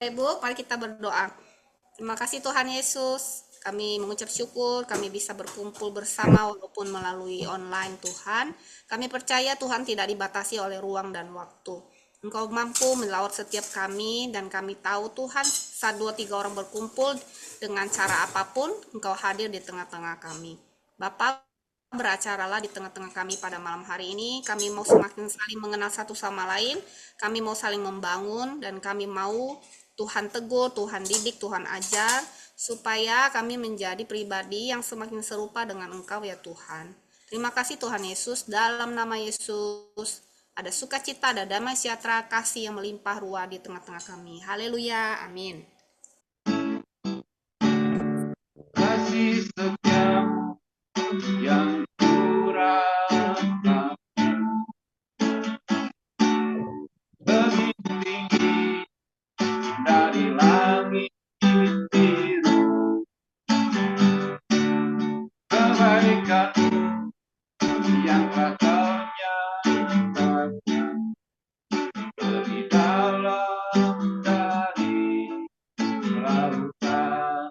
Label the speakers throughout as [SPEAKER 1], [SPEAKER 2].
[SPEAKER 1] Ibu, mari kita berdoa. Terima kasih Tuhan Yesus. Kami mengucap syukur, kami bisa berkumpul bersama walaupun melalui online Tuhan. Kami percaya Tuhan tidak dibatasi oleh ruang dan waktu. Engkau mampu melawat setiap kami dan kami tahu Tuhan saat 2-3 orang berkumpul dengan cara apapun Engkau hadir di tengah-tengah kami. Bapak beracaralah di tengah-tengah kami pada malam hari ini. Kami mau semakin saling mengenal satu sama lain. Kami mau saling membangun dan kami mau Tuhan tegur, Tuhan didik, Tuhan ajar, supaya kami menjadi pribadi yang semakin serupa dengan Engkau ya Tuhan. Terima kasih Tuhan Yesus, dalam nama Yesus ada sukacita, ada damai sejahtera, kasih yang melimpah ruah di tengah-tengah kami. Haleluya, amin.
[SPEAKER 2] Kasih setiamu yang kurang lebih tinggi dari langit biru, kebaikanmu yang tak kau nyatakan lebih dalam dari lautan.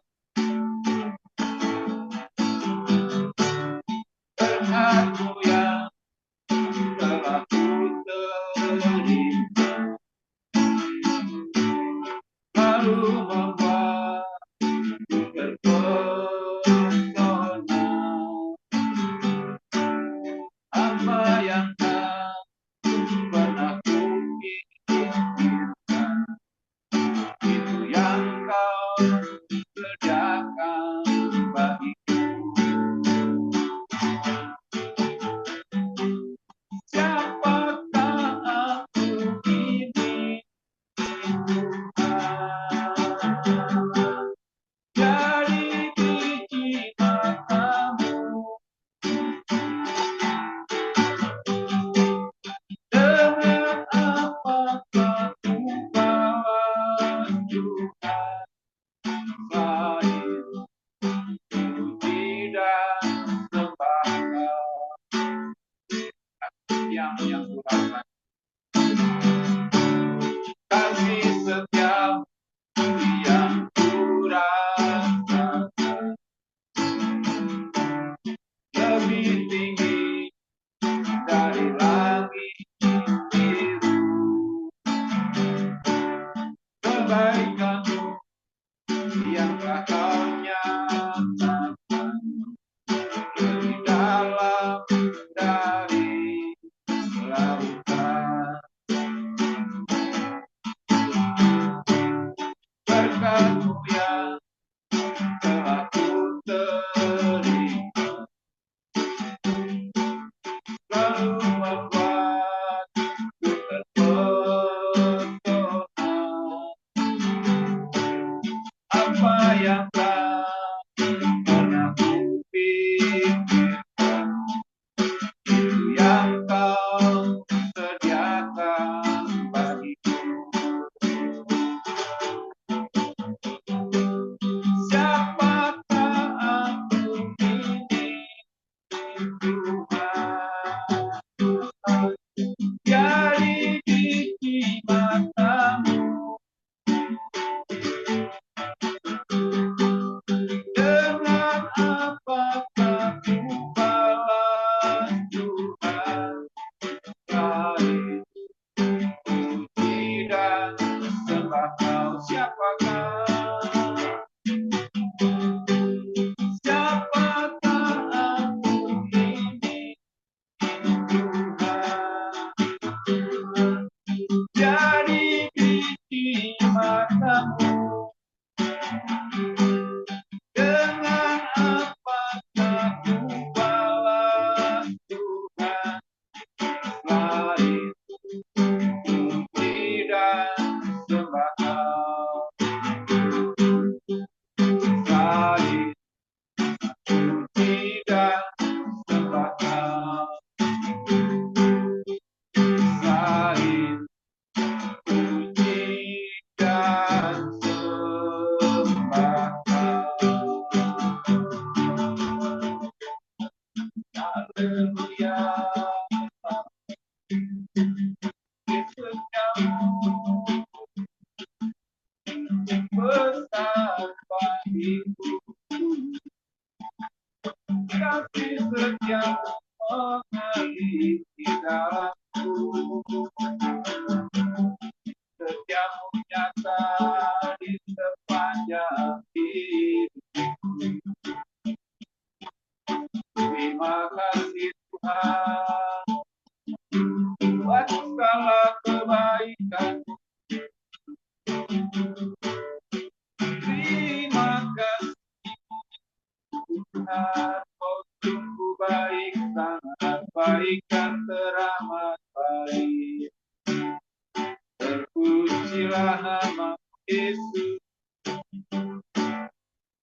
[SPEAKER 2] Berkatmu yang telah ku terima, lalu Setiamu nyata di sepanjang hidup. Terima kasih Tuhan buat segala kebaikan. Terima kasih Tuhan, kau sungguh baik, sangat baik dan teramat baik. Terpujilah nama Yesus,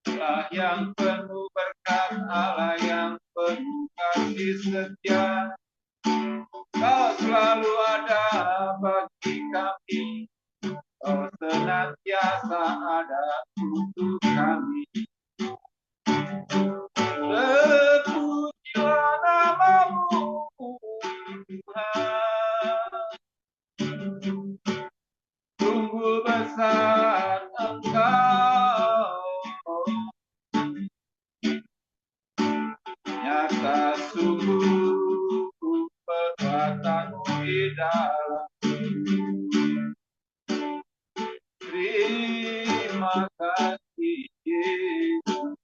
[SPEAKER 2] Allah yang penuh berkat, Allah yang penuh kasih setia. Kau selalu ada bagi kami, kau senantiasa ada untuk kami. Terpujilah namamu Tuhan, sungguh besar Engkau, nyata sungguh perbuatanmu di dalam. Terima kasih Yesus.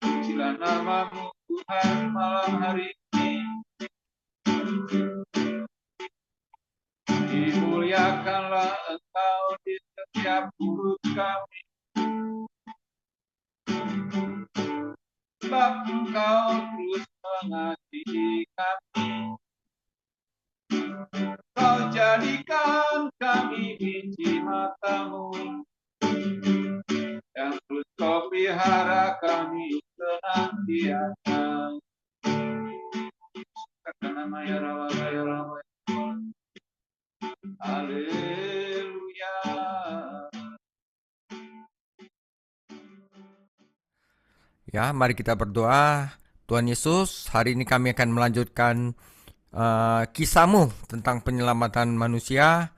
[SPEAKER 2] Pujilah namamu Tuhan malam hari ini. Dimuliakanlah Engkau di setiap mulut kami, sebab Engkau terus mengasihi kami. Kau jadikan kami biji matamu, yang terus kau pelihara kami senantiasa. Karena Maya Rawa Maya Rawa. Haleluya.
[SPEAKER 3] Ya, mari kita berdoa. Tuhan Yesus, hari ini kami akan melanjutkan kisah-Mu tentang penyelamatan manusia.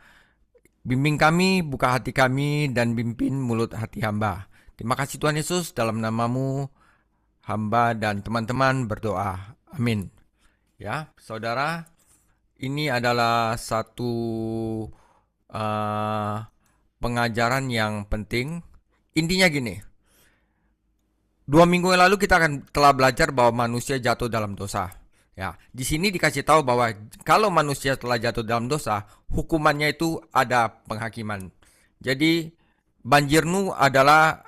[SPEAKER 3] Bimbing kami, buka hati kami, dan pimpin mulut hati hamba. Terima kasih Tuhan Yesus, dalam nama-Mu hamba dan teman-teman berdoa. Amin. Ya, saudara, ini adalah satu pengajaran yang penting. Intinya gini, 2 minggu yang lalu kita telah belajar bahwa manusia jatuh dalam dosa. Ya, di sini dikasih tahu bahwa kalau manusia telah jatuh dalam dosa, hukumannya itu ada penghakiman. Jadi banjir Nuh adalah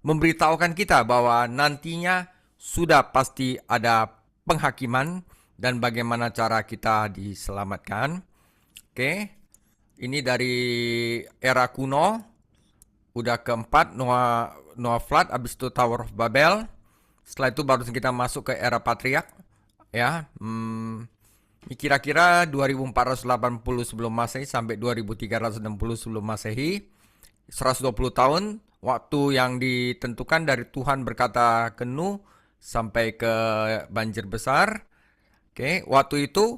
[SPEAKER 3] memberitahukan kita bahwa nantinya sudah pasti ada penghakiman dan bagaimana cara kita diselamatkan. Oke, ini dari era kuno, udah keempat Noah Flood, habis itu Tower of Babel. Setelah itu baru kita masuk ke era Patriark. Ya, kira-kira 2480 sebelum Masehi sampai 2360 sebelum Masehi. 120 tahun waktu yang ditentukan dari Tuhan berkata ke Nuh sampai ke banjir besar. Oke, waktu itu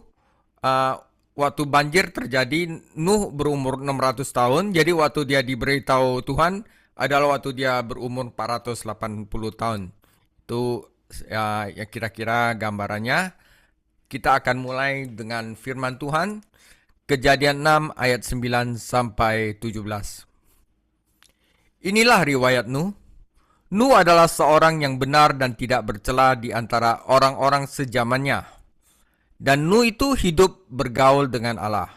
[SPEAKER 3] waktu banjir terjadi, Nuh berumur 600 tahun. Jadi waktu dia diberitahu Tuhan adalah waktu dia berumur 480 tahun. Itu ya kira-kira gambarannya. Kita akan mulai dengan firman Tuhan, Kejadian 6 ayat 9 sampai 17. Inilah riwayat Nuh. Nuh adalah seorang yang benar dan tidak bercela di antara orang-orang sezamannya. Dan Nuh itu hidup bergaul dengan Allah.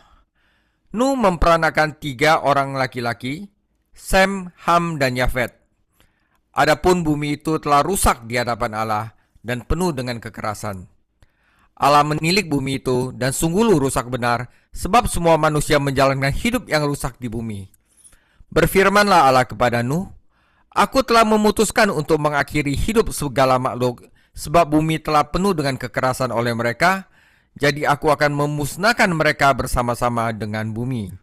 [SPEAKER 3] Nuh memperanakan 3 orang laki-laki, Sem, Ham, dan Yafet. Adapun bumi itu telah rusak di hadapan Allah dan penuh dengan kekerasan. Allah menilik bumi itu dan sungguh rusak benar, sebab semua manusia menjalankan hidup yang rusak di bumi. Berfirmanlah Allah kepada Nuh, Aku telah memutuskan untuk mengakhiri hidup segala makhluk, sebab bumi telah penuh dengan kekerasan oleh mereka, jadi aku akan memusnahkan mereka bersama-sama dengan bumi.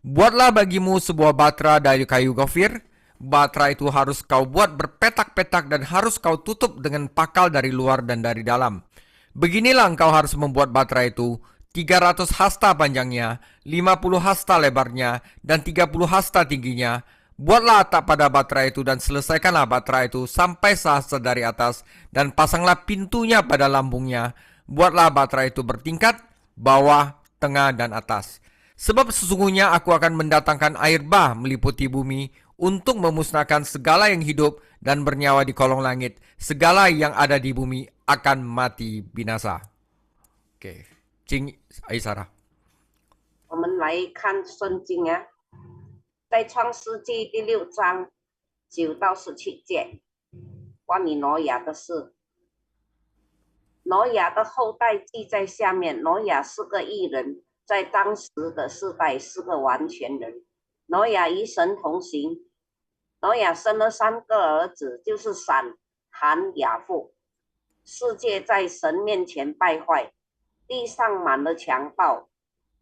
[SPEAKER 3] Buatlah bagimu sebuah batra dari kayu gofir. Batra itu harus kau buat berpetak-petak dan harus kau tutup dengan pakal dari luar dan dari dalam. Beginilah engkau harus membuat batra itu, 300 hasta panjangnya, 50 hasta lebarnya, dan 30 hasta tingginya. Buatlah atap pada batra itu dan selesaikanlah batra itu sampai sehasta dari atas dan pasanglah pintunya pada lambungnya. Buatlah batra itu bertingkat, bawah, tengah, dan atas. Sebab sesungguhnya aku akan mendatangkan air bah meliputi bumi untuk memusnahkan segala yang hidup dan bernyawa di kolong langit. Segala yang ada di bumi akan mati binasa. Oke, Cing Aisyara.
[SPEAKER 4] 我们来看圣经啊，在创世纪第6章9到17节，关于挪亚的事。挪亚的后代记在下面。挪亚是个义人，在当时的世代是个完全人。挪亚与神同行。挪亚生了3个儿子，就是闪、含、雅弗。世界在神面前败坏，地上满了强暴。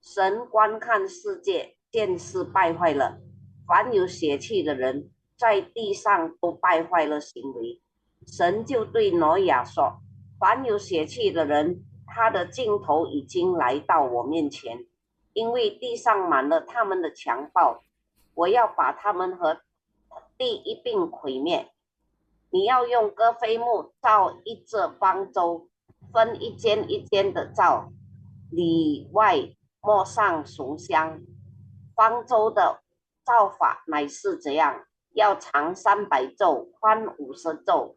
[SPEAKER 4] 神观看世界，见是败坏了，凡有血气的人在地上都败坏了行为。神就对挪亚说：凡有血气的人，他的尽头已经来到我面前，因为地上满了他们的强暴，我要把他们和地一并毁灭。你要用戈飞木造一只方舟，分一间一间的造，里外抹上雄香。方舟的造法乃是这样：要长300肘，宽50肘，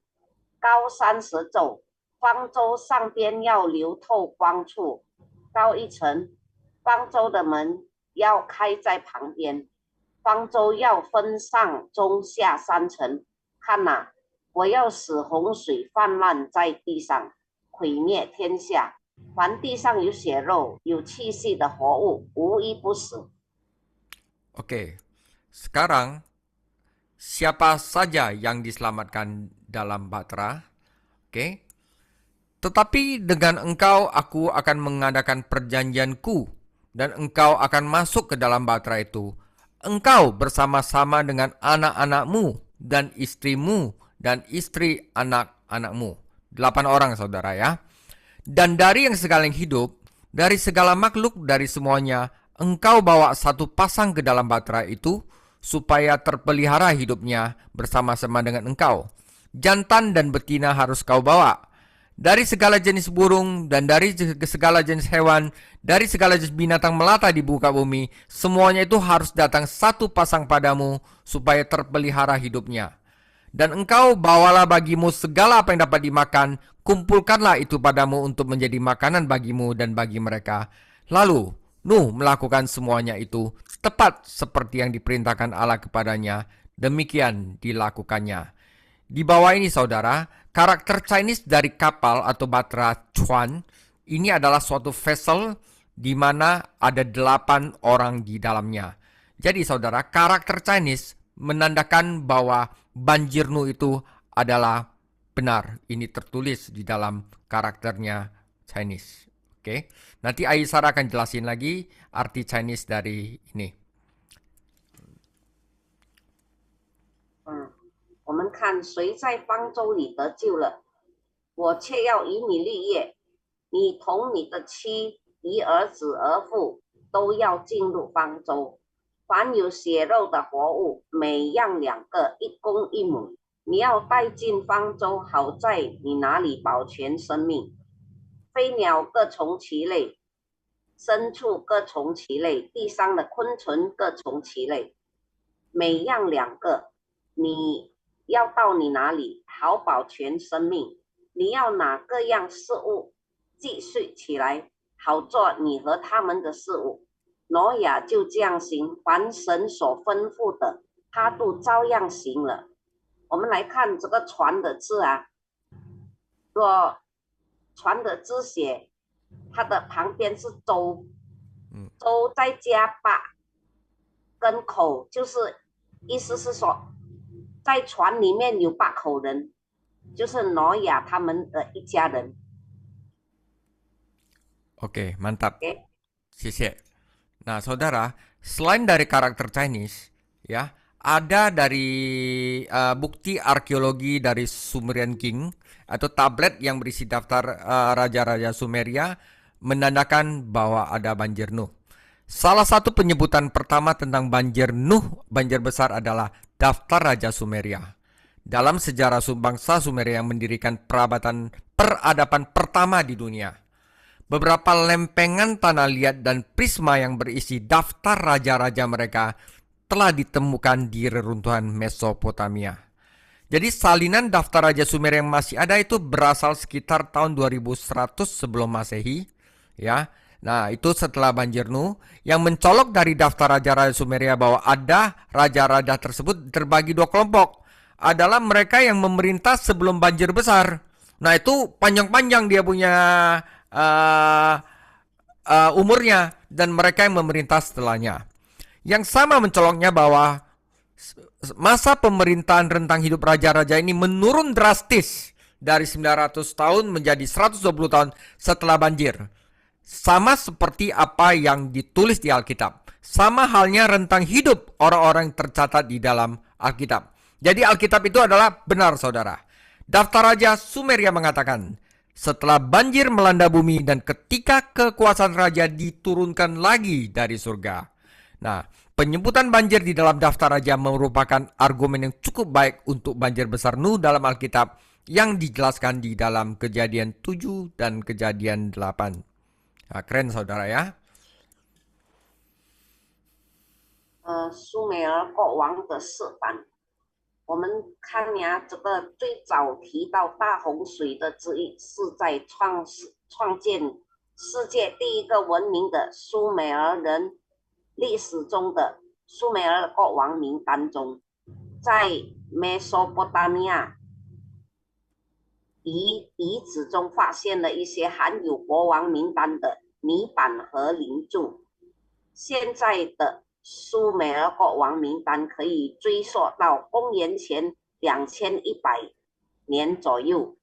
[SPEAKER 4] 高30肘。方舟上边要流透光处，高1层。方舟的门要开在旁边。方舟要分上中下3层。看哪，我要使洪水泛滥在地上，毁灭天下。凡地上有血肉、有气息的活物，无一不死。
[SPEAKER 3] Oke, sekarang siapa saja yang diselamatkan dalam batra? Oke. Tetapi dengan engkau aku akan mengadakan perjanjianku dan engkau akan masuk ke dalam batra itu. Engkau bersama-sama dengan anak-anakmu dan istrimu dan istri anak-anakmu. 8 orang saudara ya. Dan dari yang segala yang hidup, dari segala makhluk, dari semuanya, engkau bawa satu pasang ke dalam batra itu supaya terpelihara hidupnya bersama-sama dengan engkau. Jantan dan betina harus kau bawa. Dari segala jenis burung dan dari segala jenis hewan, dari segala jenis binatang melata di muka bumi, semuanya itu harus datang satu pasang padamu supaya terpelihara hidupnya. Dan engkau bawalah bagimu segala apa yang dapat dimakan, kumpulkanlah itu padamu untuk menjadi makanan bagimu dan bagi mereka. Lalu Nuh melakukan semuanya itu tepat seperti yang diperintahkan Allah kepadanya. Demikian dilakukannya. Di bawah ini saudara, karakter Chinese dari kapal atau batra Chuan ini adalah suatu vessel di mana ada 8 orang di dalamnya. Jadi saudara, karakter Chinese menandakan bahwa banjir Nuh itu adalah benar. Ini tertulis di dalam karakternya Chinese. Oke, nanti Aisyah akan jelasin lagi arti Chinese dari ini.
[SPEAKER 4] 我们看谁在方舟里得救了，我却要与你立业，你同你的妻、与儿子、儿妇都要进入方舟。凡有血肉的活物，每样2个，1公1母，你要带进方舟，好在你那里保全生命。飞鸟各从其类，牲畜各从其类，地上的昆虫各从其类，每样2个，你要到你哪里，好保全生命。你要拿各样事物记述起来，好做你和他们的事物。挪亚就这样行，凡神所吩咐的，他都照样行了。我们来看这个船的字啊，若船的字写，它的旁边是舟，舟再加把跟口，就是意思是说，在船里面有8口人，就是挪亚他们的一家人。
[SPEAKER 3] Oke, mantap.
[SPEAKER 4] Oke.
[SPEAKER 3] Sise. Nah, saudara, selain dari karakter Chinese, ya, ada dari bukti arkeologi dari Sumerian King atau tablet yang berisi daftar raja-raja Sumeria menandakan bahwa ada banjir Nuh. Salah satu penyebutan pertama tentang banjir Nuh, banjir besar adalah daftar Raja Sumeria. Dalam sejarah bangsa Sumeria yang mendirikan peradaban pertama di dunia. Beberapa lempengan tanah liat dan prisma yang berisi daftar raja-raja mereka telah ditemukan di reruntuhan Mesopotamia. Jadi salinan daftar Raja Sumer yang masih ada itu berasal sekitar tahun 2100 sebelum Masehi, ya. Nah, itu setelah banjir Nuh yang mencolok dari daftar raja-raja Sumeria bahwa ada raja-raja tersebut terbagi dua kelompok. Adalah mereka yang memerintah sebelum banjir besar. Nah, itu panjang-panjang dia punya umurnya, dan mereka yang memerintah setelahnya. Yang sama mencoloknya bahwa masa pemerintahan rentang hidup raja-raja ini menurun drastis dari 900 tahun menjadi 120 tahun setelah banjir. Sama seperti apa yang ditulis di Alkitab. Sama halnya rentang hidup orang-orang yang tercatat di dalam Alkitab. Jadi Alkitab itu adalah benar, saudara. Daftar Raja Sumeria mengatakan, setelah banjir melanda bumi dan ketika kekuasaan raja diturunkan lagi dari surga. Nah, penyebutan banjir di dalam daftar raja merupakan argumen yang cukup baik untuk banjir besar Nuh dalam Alkitab yang dijelaskan di dalam Kejadian 7 dan Kejadian 8. Nah, keren saudara ya.
[SPEAKER 4] 苏美尔国王的示范。我们看呀，这个最早提到大洪水的之一，是在创建世界第一个文明的苏美尔人历史中的苏美尔国王名单中，在美索不达米亚遗址中发现了一些含有国王名单的泥板和灵柱。现在的苏美尔国王名单可以追溯到公元前2100年左右。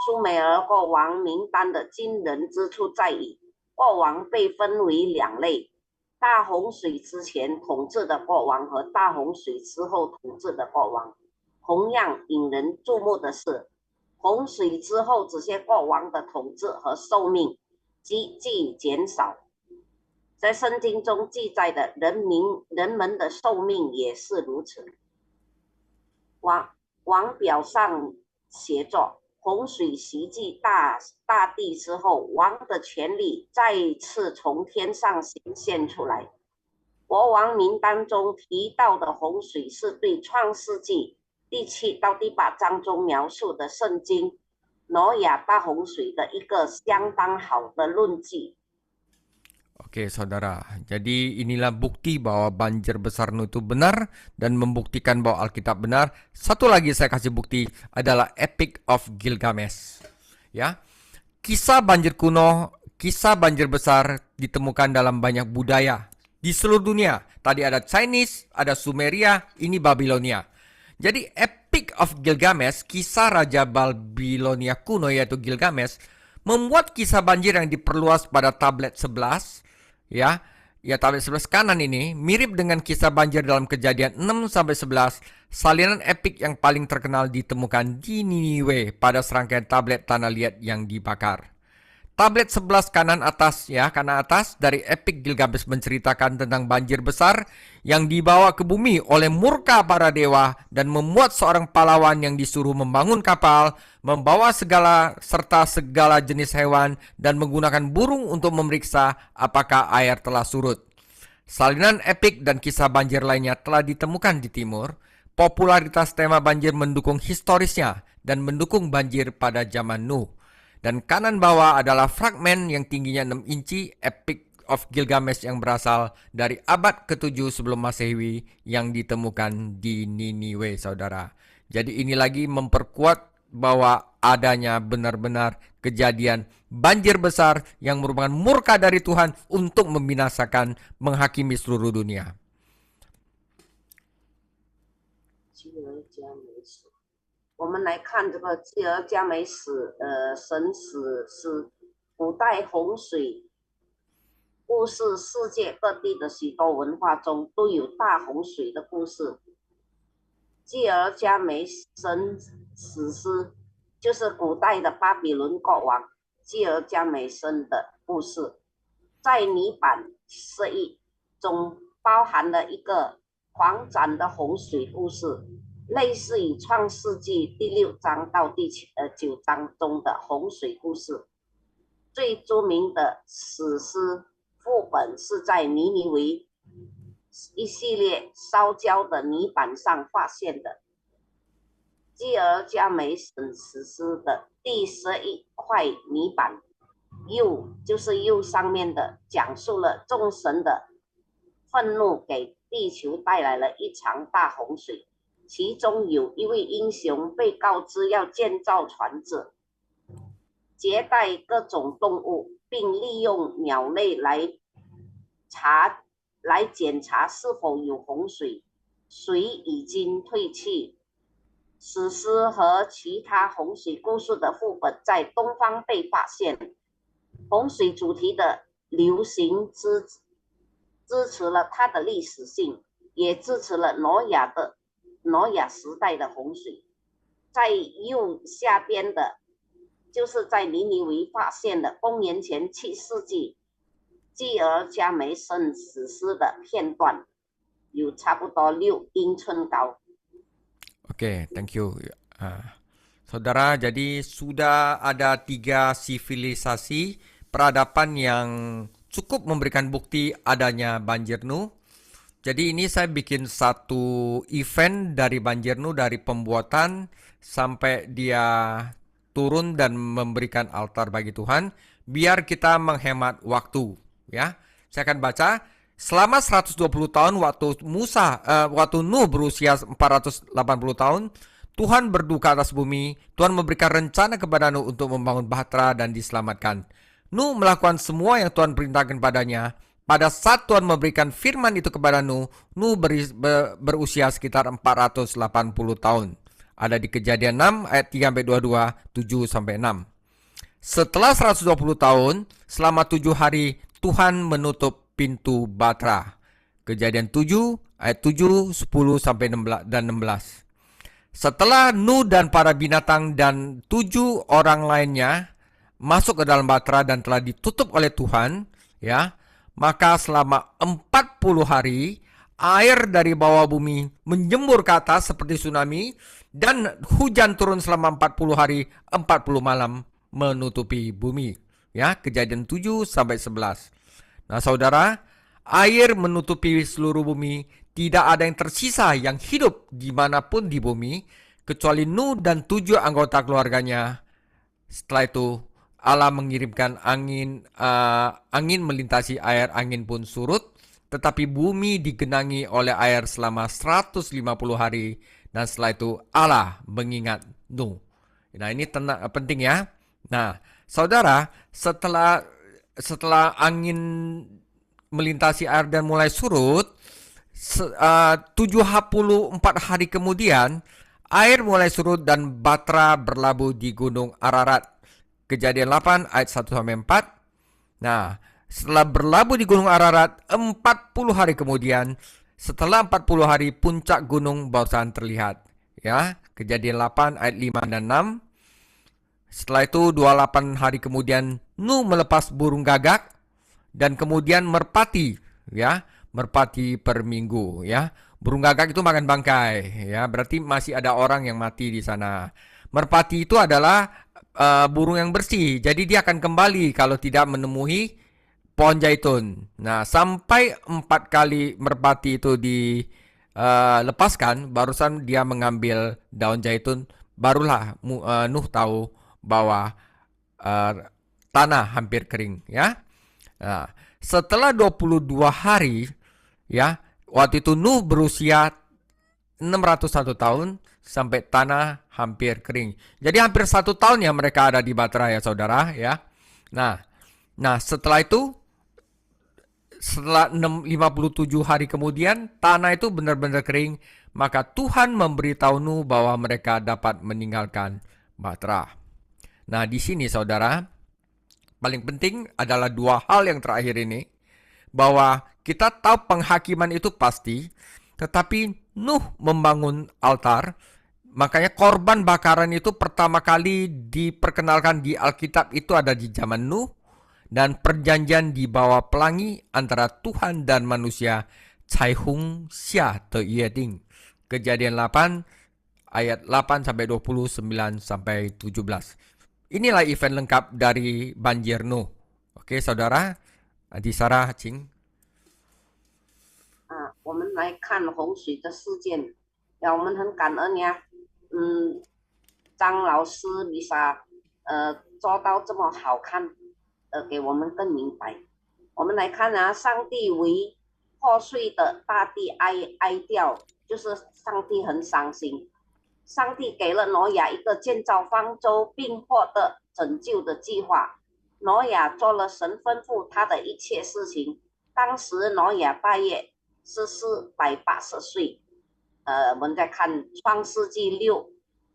[SPEAKER 4] 苏美尔国王名单的惊人之处在于，国王被分为两类：大洪水之前统治的国王和大洪水之后统治的国王。同样引人注目的是，洪水之后这些国王的统治和寿命急剧减少。在圣经中记载的人们的寿命也是如此。王表上写着，洪水袭击大地之后，王的权力再次从天上显现出来。国王名单中提到的洪水是对创世纪第7到第8章中描述的圣经挪亚大洪水的一个相当好的论据。
[SPEAKER 3] Oke saudara, jadi inilah bukti bahwa banjir besar Nuh itu benar dan membuktikan bahwa Alkitab benar. Satu lagi saya kasih bukti adalah Epic of Gilgamesh. Ya, kisah banjir kuno, kisah banjir besar ditemukan dalam banyak budaya di seluruh dunia. Tadi ada Chinese, ada Sumeria, ini Babilonia. Jadi Epic of Gilgamesh, kisah Raja Babilonia kuno yaitu Gilgamesh, membuat kisah banjir yang diperluas pada tablet 11. Ya, tablet 11 kanan ini mirip dengan kisah banjir dalam Kejadian 6-11. Salinan epik yang paling terkenal ditemukan di Niniwe pada serangkaian tablet tanah liat yang dibakar. Tablet 11 kanan atas dari Epik Gilgamesh menceritakan tentang banjir besar yang dibawa ke bumi oleh murka para dewa dan memuat seorang pahlawan yang disuruh membangun kapal, membawa segala jenis hewan dan menggunakan burung untuk memeriksa apakah air telah surut. Salinan epik dan kisah banjir lainnya telah ditemukan di timur. Popularitas tema banjir mendukung historisnya dan mendukung banjir pada zaman Nuh. Dan kanan bawah adalah fragmen yang tingginya 6 inci Epic of Gilgamesh yang berasal dari abad ke-7 sebelum Masehi yang ditemukan di Niniwe, saudara. Jadi ini lagi memperkuat bahwa adanya benar-benar kejadian banjir besar yang merupakan murka dari Tuhan untuk membinasakan, menghakimi seluruh dunia.
[SPEAKER 4] 我们来看这个基尔加美神史古代洪水故事，世界各地的许多文化中都有大洪水的故事。基尔加美神史诗就是古代的巴比伦国王基尔加美神的故事，在泥板诗意中包含了一个狂涨的洪水故事，类似于创世纪第6章到第9章中的洪水故事。最著名的史诗副本是在尼尼微一系列烧焦的泥板上发现的。基尔加美什史诗的第11块泥板右就是右上面的，讲述了众神的愤怒给地球带来了一场大洪水，其中有一位英雄被告知要建造船只，接待各种动物，并利用鸟类来检查是否有洪水，水已经退去。史诗和其他洪水故事的副本在东方被发现，洪水主题的流行支持了它的历史性，也支持了挪亚时代的洪水。在右下边的就是在尼尼微发现的公元前7世纪基尔加美什史诗的片段，有差不多6英寸高。
[SPEAKER 3] Oke, thank you. Saudara, jadi sudah ada 3 sivilisasi peradaban yang cukup memberikan bukti adanya banjir Nuh. Jadi ini saya bikin satu event dari banjir Nuh, dari pembuatan sampai dia turun dan memberikan altar bagi Tuhan, biar kita menghemat waktu. Ya, saya akan baca. Selama 120 tahun waktu Nuh berusia 480 tahun, Tuhan berduka atas bumi. Tuhan memberikan rencana kepada Nuh untuk membangun bahtera dan diselamatkan. Nuh melakukan semua yang Tuhan perintahkan padanya. Pada saat Tuhan memberikan firman itu kepada Nuh berusia sekitar 480 tahun. Ada di Kejadian 6 ayat 3-22, 7-6. Setelah 120 tahun, selama 7 hari Tuhan menutup pintu bahtera. Kejadian 7 ayat 7, 10-16 dan 16. Setelah Nuh dan para binatang dan 7 orang lainnya masuk ke dalam bahtera dan telah ditutup oleh Tuhan, ya, maka selama 40 hari air dari bawah bumi menjemur ke atas seperti tsunami, dan hujan turun selama 40 hari 40 malam menutupi bumi. Ya, Kejadian 7-11. Nah, saudara, air menutupi seluruh bumi. Tidak ada yang tersisa yang hidup dimanapun di bumi, kecuali Nuh dan 7 anggota keluarganya. Setelah itu, Allah mengirimkan angin melintasi air, angin pun surut. Tetapi bumi digenangi oleh air selama 150 hari. Dan setelah itu, Allah mengingat Nuh. Nah, ini penting ya. Nah, saudara, setelah angin melintasi air dan mulai surut, 74 hari kemudian, air mulai surut dan bahtera berlabuh di Gunung Ararat. Kejadian 8 ayat 1-4. Nah, setelah berlabuh di Gunung Ararat 40 hari kemudian, setelah 40 hari puncak gunung barusan terlihat. Ya, Kejadian 8 ayat 5 dan 6. Setelah itu 28 hari kemudian Nuh melepas burung gagak dan kemudian merpati, ya, merpati per minggu, ya. Burung gagak itu makan bangkai, ya, berarti masih ada orang yang mati di sana. Merpati itu adalah burung yang bersih, jadi dia akan kembali kalau tidak menemui pohon zaitun. Nah, sampai 4 kali merpati itu dilepaskan, barusan dia mengambil daun zaitun, barulah Nuh tahu bahwa tanah hampir kering, ya. Nah, setelah 22 hari, ya, waktu itu Nuh berusia 601 tahun sampai tanah hampir kering. Jadi hampir 1 tahun ya mereka ada di bahtera, ya saudara, ya. Nah, setelah itu, setelah 57 hari kemudian tanah itu benar-benar kering, maka Tuhan memberitahu Nuh bahwa mereka dapat meninggalkan bahtera. Nah, di sini saudara, paling penting adalah 2 hal yang terakhir ini, bahwa kita tahu penghakiman itu pasti, tetapi Nuh membangun altar. Makanya korban bakaran itu pertama kali diperkenalkan di Alkitab itu ada di zaman Nuh, dan perjanjian di bawah pelangi antara Tuhan dan manusia 彩虹下的约定. Kejadian 8 ayat 8 sampai 20, 9 sampai 17. Inilah event lengkap dari banjir Nuh. Oke, saudara, Adi Sarah, Cing.
[SPEAKER 4] 我们来看洪水的事件，我们很感恩呀，张老师丽莎，做到这么好看，给我们更明白。我们来看啊，上帝为破碎的大地哀掉，就是上帝很伤心。上帝给了挪亚一个建造方舟并获得拯救的计划。挪亚做了神吩咐他的一切事情。当时挪亚大约是480岁。我们再看创世纪6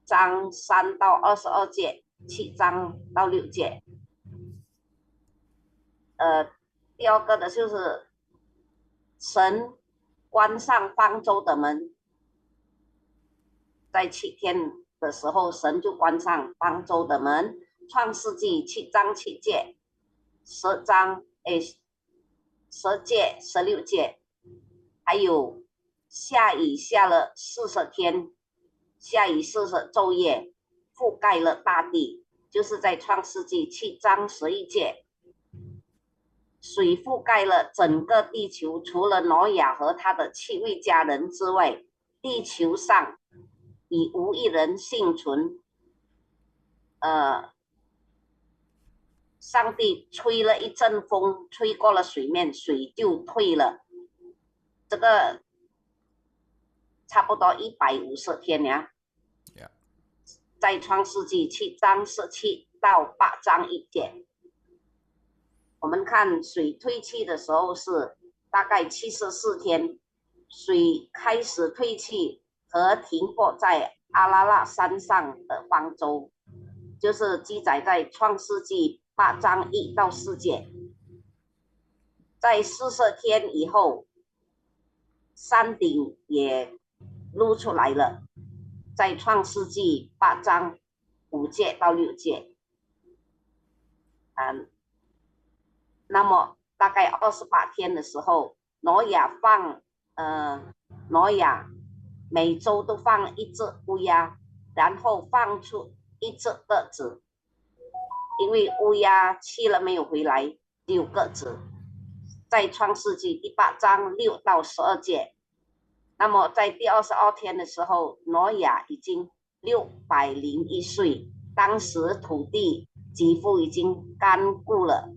[SPEAKER 4] 章3到22节，7章到6节。第二个的就是神关上方舟的门，在7天的时候，神就关上方舟的门。创世纪7章7节，10节16节，还有下雨下了40天，下雨40昼夜，覆盖了大地，就是在创世纪7章11节。水覆盖了整个地球，除了挪亚和他的7位家人之外，地球上已无一人幸存。上帝吹了一阵风，吹过了水面，水就退了。这个差不多150天呀。在创世纪7章17到8章1节。我们看水退去的时候是大概74天，水开始退去和停泊在阿拉腊山上的方舟，就是记载在创世纪8章1到4节。在40天以后，山顶也露出来了，在创世纪8章5节到6节。那么大概28天的时候，挪亚每周都放一只乌鸦，然后放出一只鸽子，因为乌鸦去了没有回来，只有鸽子。在创世纪第8章6到12节。那么在第22天的时候，挪亚已经601岁，当时土地几乎已经干固了，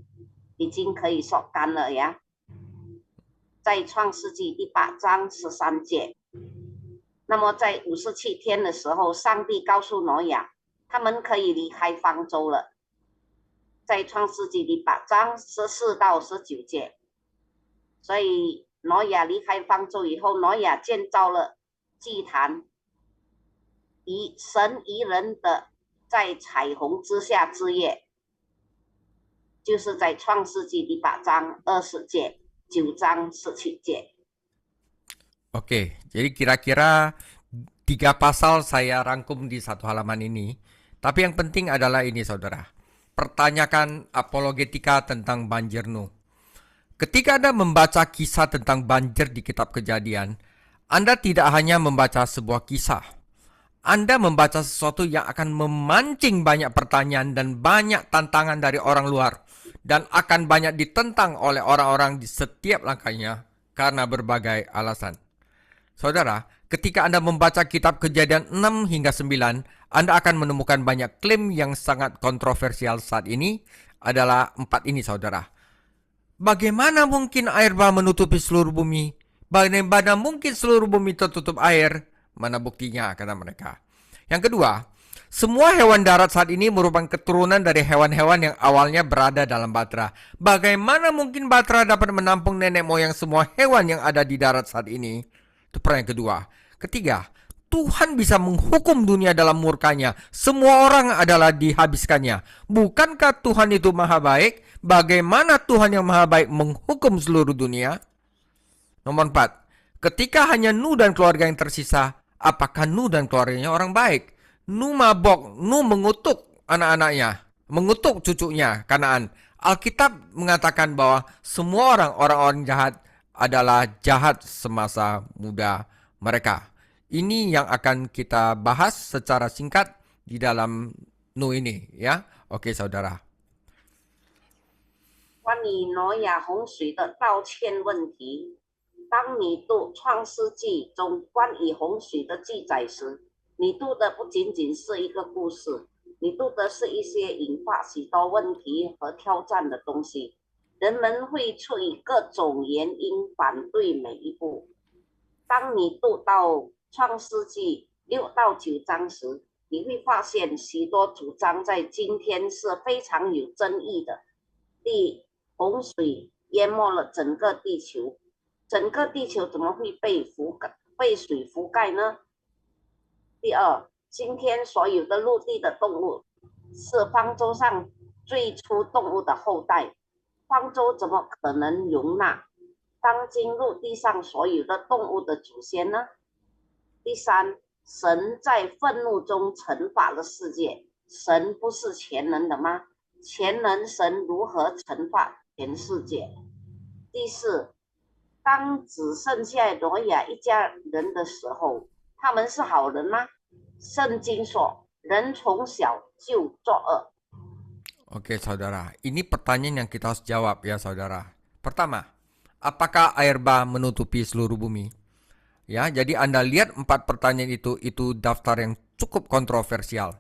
[SPEAKER 4] 已经可以说干了呀。在创世纪第8章13节。那么在57天的时候，上帝告诉挪亚，他们可以离开方舟了。在创世纪第8章14到19节。所以挪亚离开方舟以后，挪亚建造了祭坛，神宜人的在彩虹之下之夜，就是在创世纪第8章20节，9章17节。
[SPEAKER 3] Oke, jadi kira-kira 3 pasal saya rangkum di satu halaman ini. Tapi yang penting adalah ini, saudara. Pertanyakan apologetika tentang banjir Nuh. Ketika Anda membaca kisah tentang banjir di kitab Kejadian, Anda tidak hanya membaca sebuah kisah. Anda membaca sesuatu yang akan memancing banyak pertanyaan dan banyak tantangan dari orang luar. Dan akan banyak ditentang oleh orang-orang di setiap langkahnya karena berbagai alasan. Saudara, ketika Anda membaca kitab Kejadian 6 hingga 9, Anda akan menemukan banyak klaim yang sangat kontroversial saat ini adalah 4 ini, saudara. Bagaimana mungkin air bah menutupi seluruh bumi? Bagaimana mungkin seluruh bumi tertutup air? Mana buktinya, kata mereka. Yang kedua, semua hewan darat saat ini merupakan keturunan dari hewan-hewan yang awalnya berada dalam batra. Bagaimana mungkin batra dapat menampung nenek moyang semua hewan yang ada di darat saat ini? Itu pertanyaan kedua. Ketiga, Tuhan bisa menghukum dunia dalam murkanya. Semua orang adalah dihabiskannya. Bukankah Tuhan itu maha baik? Bagaimana Tuhan yang maha baik menghukum seluruh dunia? Nomor 4, ketika hanya Nuh dan keluarga yang tersisa, apakah Nuh dan keluarganya orang baik? Nuh mabok, Nuh mengutuk anak-anaknya, mengutuk cucunya, Kanaan. Alkitab mengatakan bahwa semua orang-orang jahat adalah jahat semasa muda mereka. Ini yang akan kita bahas secara singkat di dalam Nu ini, ya. Oke, saudara.
[SPEAKER 4] 关于挪亚洪水的道歉问题，当你读创世纪中关于洪水的记载时，你读的不仅仅是一个故事，你读的是一些引发许多问题和挑战的东西。人们会出于各种原因反对每一步。当你读到创世纪6到9章时，你会发现许多主张在今天是非常有争议的。第一，洪水淹没了整个地球，整个地球怎么会被水覆盖呢？第二，今天所有的陆地的动物是方舟上最初动物的后代，方舟怎么可能容纳当今陆地上所有的动物的祖先呢？第三，神在愤怒中惩罚了世界，神不是全能的吗？全能神如何惩罚全世界？第四，当只剩下挪亚一家人的时候，他们是好人吗？圣经说，人从小就作恶。
[SPEAKER 3] Oke, saudara. Ini pertanyaan yang kita harus jawab ya, saudara. Pertama, apakah air bah menutupi seluruh bumi? Ya, jadi Anda lihat 4 pertanyaan itu daftar yang cukup kontroversial.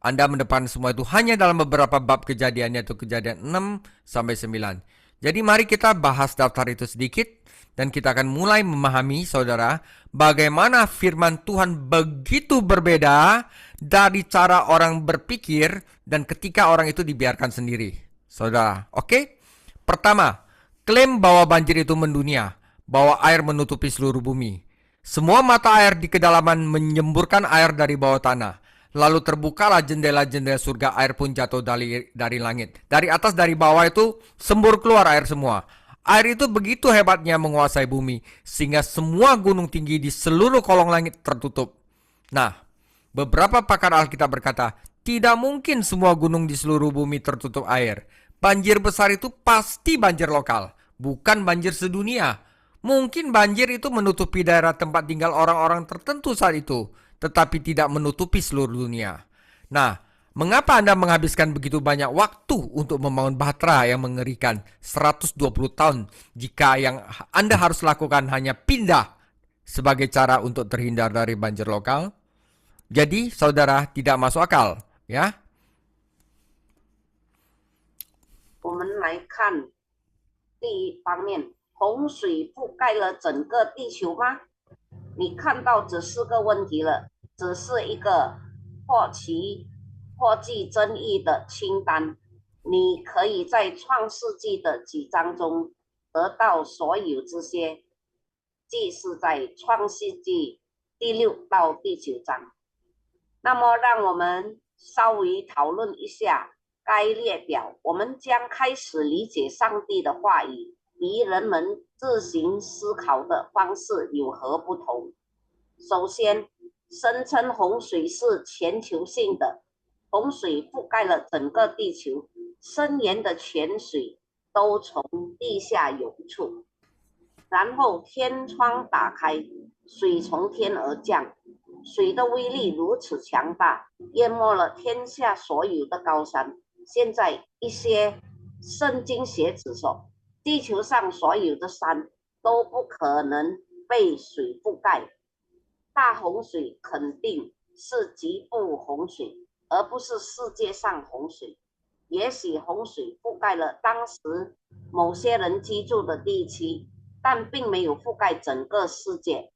[SPEAKER 3] Anda mendepan semua itu hanya dalam beberapa bab kejadian, yaitu kejadian 6 sampai 9. Jadi mari kita bahas daftar itu sedikit dan kita akan mulai memahami, saudara, bagaimana firman Tuhan begitu berbeda dari cara orang berpikir dan ketika orang itu dibiarkan sendiri. Saudara, oke? Pertama, klaim bahwa banjir itu mendunia, bahwa air menutupi seluruh bumi. Semua mata air di kedalaman menyemburkan air dari bawah tanah. Lalu terbukalah jendela-jendela surga, air pun jatuh dari langit. Dari atas, dari bawah itu sembur keluar air semua. Air itu begitu hebatnya menguasai bumi, sehingga semua gunung tinggi di seluruh kolong langit tertutup. Nah, beberapa pakar Alkitab berkata, tidak mungkin semua gunung di seluruh bumi tertutup air. Banjir besar itu pasti banjir lokal, bukan banjir sedunia. Mungkin banjir itu menutupi daerah tempat tinggal orang-orang tertentu saat itu, tetapi tidak menutupi seluruh dunia. Nah, mengapa Anda menghabiskan begitu banyak waktu untuk membangun bahtera yang mengerikan 120 tahun jika yang Anda harus lakukan hanya pindah sebagai cara untuk terhindar dari banjir lokal? Jadi, saudara, tidak masuk akal, ya?
[SPEAKER 4] 我们来看第一方面，洪水覆盖了整个地球吗？你看到这4个问题了，只是一个或具争议的清单。你可以在创世纪的几章中得到所有这些，即是在创世纪第6到第9章。那么，让我们稍微讨论一下该列表，我们将开始理解上帝的话语与人们自行思考的方式有何不同。首先，声称洪水是全球性的，洪水覆盖了整个地球，深源的泉水都从地下涌出，然后天窗打开，水从天而降，水的威力如此强大，淹没了天下所有的高山。现在一些圣经学者说，地球上所有的山都不可能被水覆盖。大洪水肯定是局部洪水，而不是世界上洪水。也许洪水覆盖了当时某些人居住的地区，但并没有覆盖整个世界。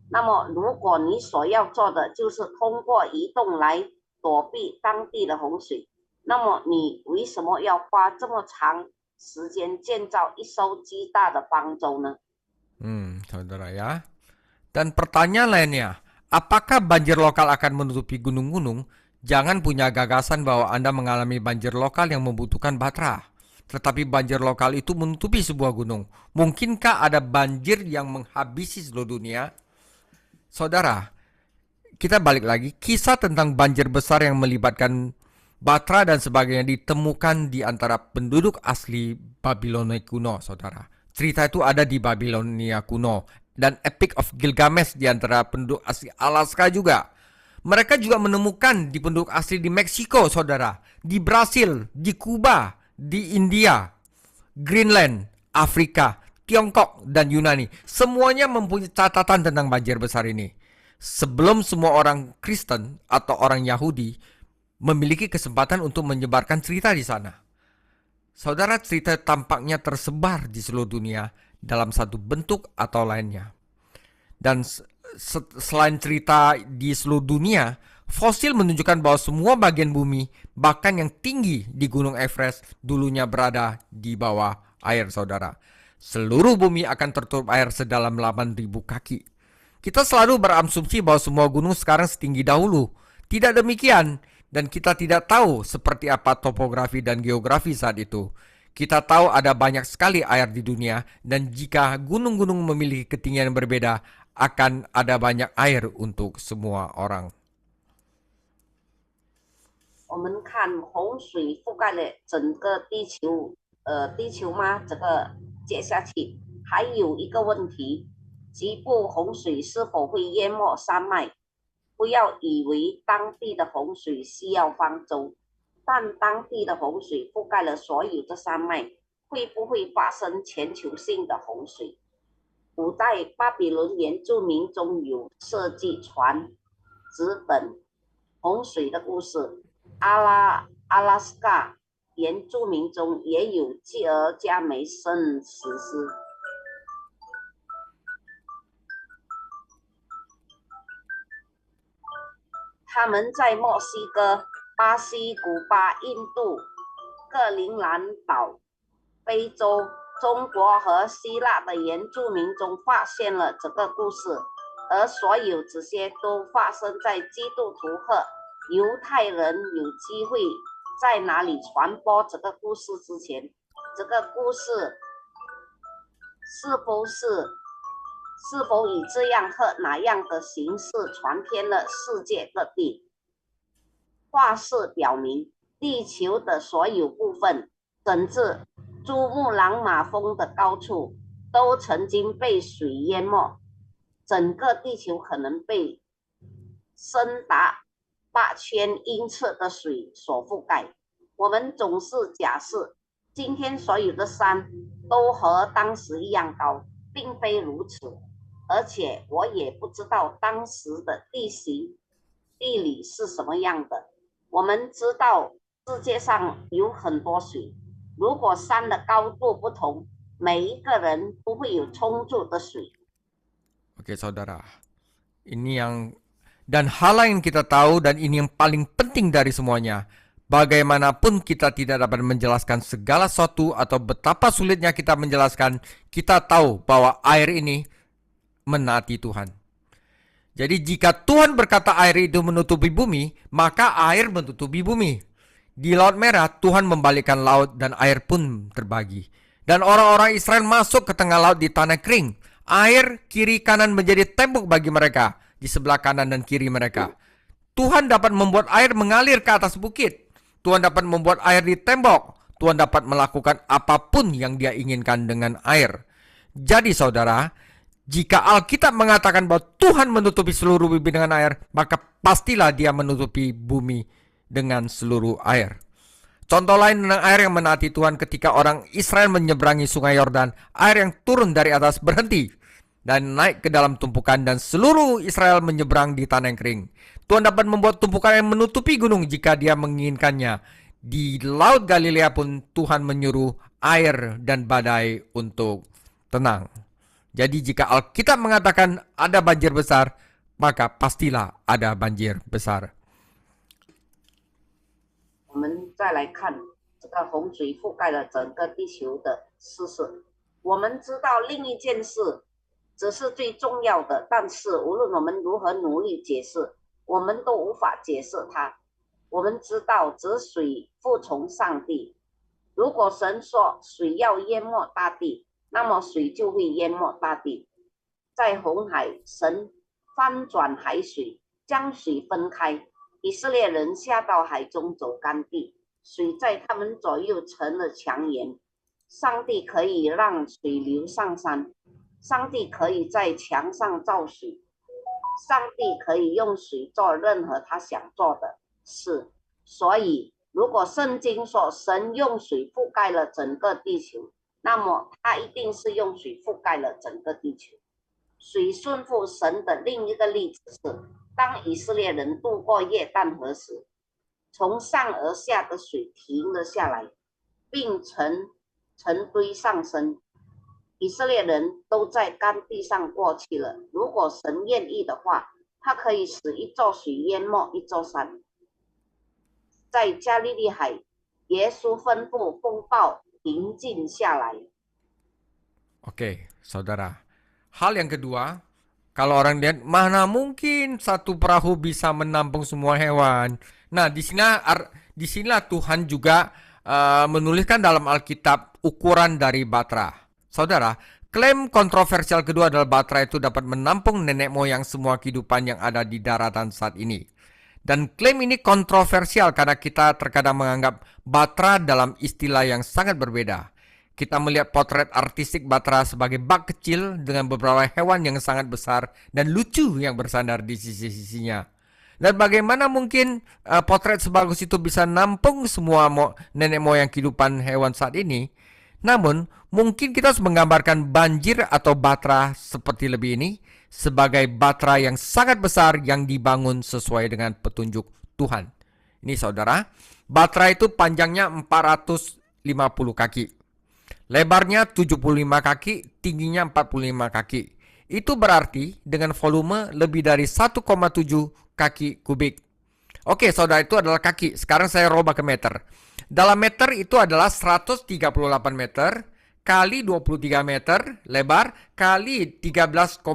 [SPEAKER 4] 那么，如果你所要做的就是通过移动来躲避当地的洪水，那么你为什么要花这么长时间建造一艘巨大的方舟呢？
[SPEAKER 3] Saudara ya. Dan pertanyaan lainnya, apakah banjir lokal akan menutupi gunung-gunung? Jangan punya gagasan bahwa Anda mengalami banjir lokal yang membutuhkan bahtera. Tetapi banjir lokal itu menutupi sebuah gunung. Mungkinkah ada banjir yang menghabisi seluruh dunia? Saudara, kita balik lagi. Kisah tentang banjir besar yang melibatkan bahtera dan sebagainya ditemukan di antara penduduk asli Babilonia kuno, saudara. cerita itu ada di Babilonia kuno, dan Epic of Gilgamesh di antara penduduk asli Alaska juga. Mereka juga menemukan di penduduk asli di Meksiko, saudara, di Brasil, di Kuba, di India, Greenland, Afrika, Tiongkok, dan Yunani. Semuanya mempunyai catatan tentang banjir besar ini. Sebelum semua orang Kristen atau orang Yahudi memiliki kesempatan untuk menyebarkan cerita di sana. Saudara, cerita tampaknya tersebar di seluruh dunia dalam satu bentuk atau lainnya. Dan selain cerita di seluruh dunia, fosil menunjukkan bahwa semua bagian bumi, bahkan yang tinggi di Gunung Everest, dulunya berada di bawah air, saudara. Seluruh bumi akan tertutup air sedalam 8.000 kaki. Kita selalu berasumsi bahwa semua gunung sekarang setinggi dahulu. Tidak demikian, dan kita tidak tahu seperti apa topografi dan geografi saat itu. Kita tahu ada banyak sekali air di dunia, dan jika gunung-gunung memiliki ketinggian yang berbeda, akan ada banyak air untuk semua orang.
[SPEAKER 4] 我们看洪水覆盖了整个地球，地球吗？这个接下去还有一个问题，局部洪水是否会淹没山脉？不要以为当地的洪水需要方舟，但当地的洪水覆盖了所有的山脉，会不会发生全球性的洪水？古代巴比伦原住民中有设计船、纸本、洪水的故事。阿拉斯加原住民中也有继儿加梅圣史诗。他们在墨西哥、巴西、古巴、印度、格陵兰岛、非洲、中国和希腊的原住民中发现了这个故事，而所有这些都发生在基督徒和犹太人有机会在哪里传播这个故事之前，这个故事是否以这样或那样的形式传遍了世界各地？画示表明，地球的所有部分，甚至珠穆朗玛峰的高处，都曾经被水淹没。整个地球可能被深达8000英尺的水所覆盖。我们总是假设今天所有的山都和当时一样高，并非如此。而且我也不知道当时的地形、地理是什么样的。我们知道世界上有很多水，如果山的高度不同，每一个人都会有充足的水。
[SPEAKER 3] Oke, saudara. Dan hal yang kita tahu, dan ini yang paling penting dari semuanya. Bagaimanapun kita tidak dapat menjelaskan segala sesuatu atau betapa sulitnya kita menjelaskan, kita tahu bahwa air ini menaati Tuhan. Jadi jika Tuhan berkata air itu menutupi bumi, maka air menutupi bumi. Di Laut Merah, Tuhan membalikkan laut dan air pun terbagi. Dan orang-orang Israel masuk ke tengah laut di tanah kering. Air kiri kanan menjadi tembok bagi mereka di sebelah kanan dan kiri mereka. Tuhan dapat membuat air mengalir ke atas bukit. Tuhan dapat membuat air di tembok. Tuhan dapat melakukan apapun yang Dia inginkan dengan air. Jadi saudara, jika Alkitab mengatakan bahwa Tuhan menutupi seluruh bumi dengan air, maka pastilah Dia menutupi bumi dengan seluruh air. Contoh lain tentang air yang menaati Tuhan, ketika orang Israel menyeberangi sungai Yordan, air yang turun dari atas berhenti dan naik ke dalam tumpukan, dan seluruh Israel menyeberang di tanah yang kering. Tuhan dapat membuat tumpukan yang menutupi gunung jika Dia menginginkannya. Di Laut Galilea pun Tuhan menyuruh air dan badai untuk tenang. Jadi jika Alkitab mengatakan ada banjir besar, maka pastilah ada banjir besar.
[SPEAKER 4] 我们再来看这个洪水覆盖了整个地球的事实。我们知道另一件事，只是最重要的，但是无论我们如何努力解释，我们都无法解释它。我们知道，只水服从上帝。如果神说水要淹没大地，那么水就会淹没大地。在红海，神翻转海水，将水分开。以色列人下到海中走干地，水在他们左右成了墙岩。上帝可以让水流上山，上帝可以在墙上造水，上帝可以用水做任何他想做的事。所以如果圣经说神用水覆盖了整个地球，那么他一定是用水覆盖了整个地球。水顺服神的另一个例子是，当以色列人渡过约旦河时，从上而下的水停了下来，并成堆上升，以色列人都在干地上过去了。如果神愿意的话，他可以使一座水淹没一座山。在加利利海，耶稣吩咐风暴平静下来。
[SPEAKER 3] Oke, saudara. Hal yang kedua, kalau orang lihat mana mungkin satu perahu bisa menampung semua hewan. Nah, disinilah Tuhan juga menuliskan dalam Alkitab ukuran dari Batra. Saudara, klaim kontroversial kedua adalah Batra itu dapat menampung nenek moyang semua kehidupan yang ada di daratan saat ini. Dan klaim ini kontroversial karena kita terkadang menganggap Batra dalam istilah yang sangat berbeda. Kita melihat potret artistik Batra sebagai bak kecil dengan beberapa hewan yang sangat besar dan lucu yang bersandar di sisi-sisinya. Dan bagaimana mungkin potret sebagus itu bisa nampung semua nenek moyang kehidupan hewan saat ini? Namun, mungkin kita harus menggambarkan banjir atau Batra seperti lebih ini sebagai Batra yang sangat besar yang dibangun sesuai dengan petunjuk Tuhan. Ini saudara, Batra itu panjangnya 450 kaki. Lebarnya 75 kaki, tingginya 45 kaki. Itu berarti dengan volume lebih dari 1,7 kaki kubik. Oke, saudara, itu adalah kaki. Sekarang saya rubah ke meter. Dalam meter itu adalah 138 meter kali 23 meter lebar kali 13,5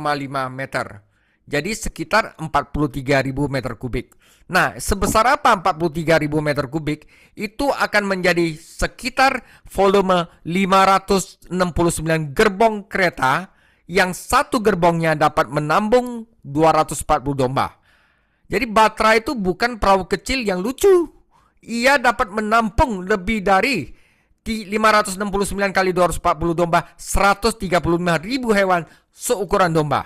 [SPEAKER 3] meter. Jadi sekitar 43.000 meter kubik. Nah, sebesar apa 43.000 meter kubik? Itu akan menjadi sekitar volume 569 gerbong kereta yang satu gerbongnya dapat menampung 240 domba. Jadi Batra itu bukan perahu kecil yang lucu. Ia dapat menampung lebih dari 569 kali 240 domba, 135.000 hewan seukuran domba.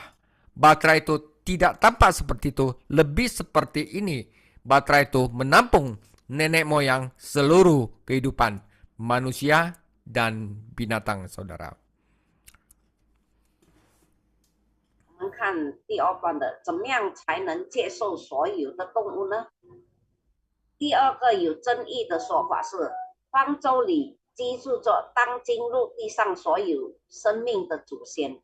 [SPEAKER 3] Batra itu tidak tampak seperti itu, lebih seperti ini. Batra itu menampung nenek moyang seluruh kehidupan manusia dan binatang, saudara.
[SPEAKER 4] 我们看第二段的，怎么样才能接受所有的动物呢？第二个有争议的说法是，方舟里居住着当今陆地上所有生命的祖先。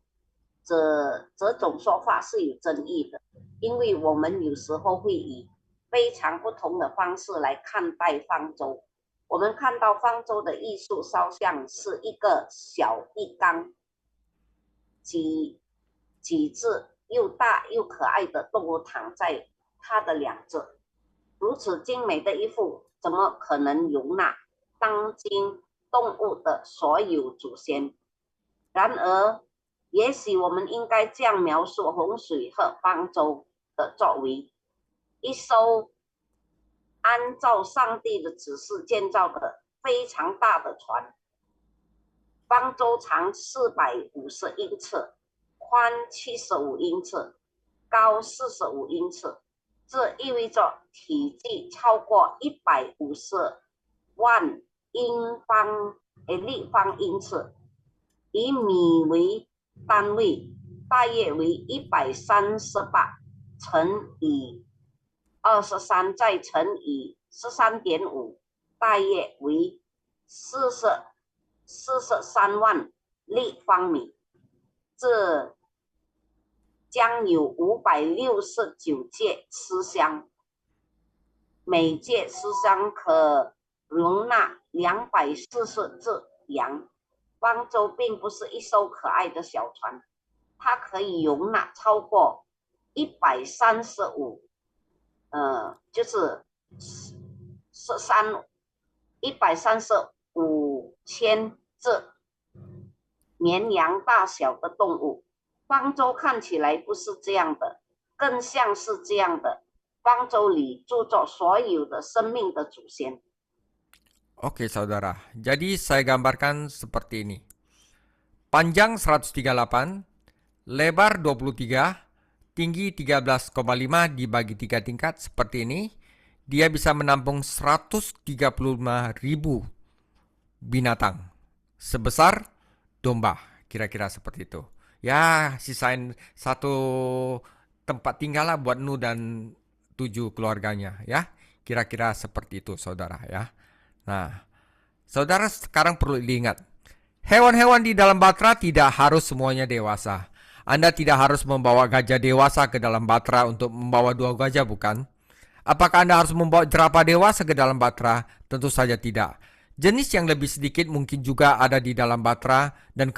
[SPEAKER 4] 这种说法是有争议的，因为我们有时候会以非常不同的方式来看待方舟。我们看到方舟的艺术肖像是一个小一缸，几只又大又可爱的动物躺在它的两侧。如此精美的一幅，怎么可能容纳当今动物的所有祖先？然而，也许我们应该这样描述洪水和方舟的作为：一艘按照上帝的指示建造的非常大的船，方舟长450英尺，宽75英尺，高45英尺。这意味着体积超过150万立方英尺，以米为单位，大约为138乘以23再乘以13.5，大约为43万立方米。这将有569节思箱，每节思箱可容纳240只羊。方舟并不是一艘可爱的小船，它可以容纳超过135，就是135千只绵羊大小的动物。方舟看起来不是这样的，更像是这样的。方舟里住着所有的生命的祖先。
[SPEAKER 3] Oke saudara, jadi saya gambarkan seperti ini. Panjang 138, lebar 23, tinggi 13,5 dibagi 3 tingkat seperti ini. Dia bisa menampung 135.000 binatang sebesar domba, kira-kira seperti itu. Ya, sisain satu tempat tinggal lah buat Nuh dan 7 keluarganya ya. Kira-kira seperti itu saudara ya. Nah, saudara sekarang perlu diingat, hewan-hewan di dalam batra tidak harus semuanya dewasa. Anda tidak harus membawa gajah dewasa ke dalam batra untuk membawa 2 gajah, bukan? Apakah Anda harus membawa jerapah dewasa ke dalam batra? Tentu saja tidak. Jenis yang lebih sedikit mungkin juga ada di dalam batra dan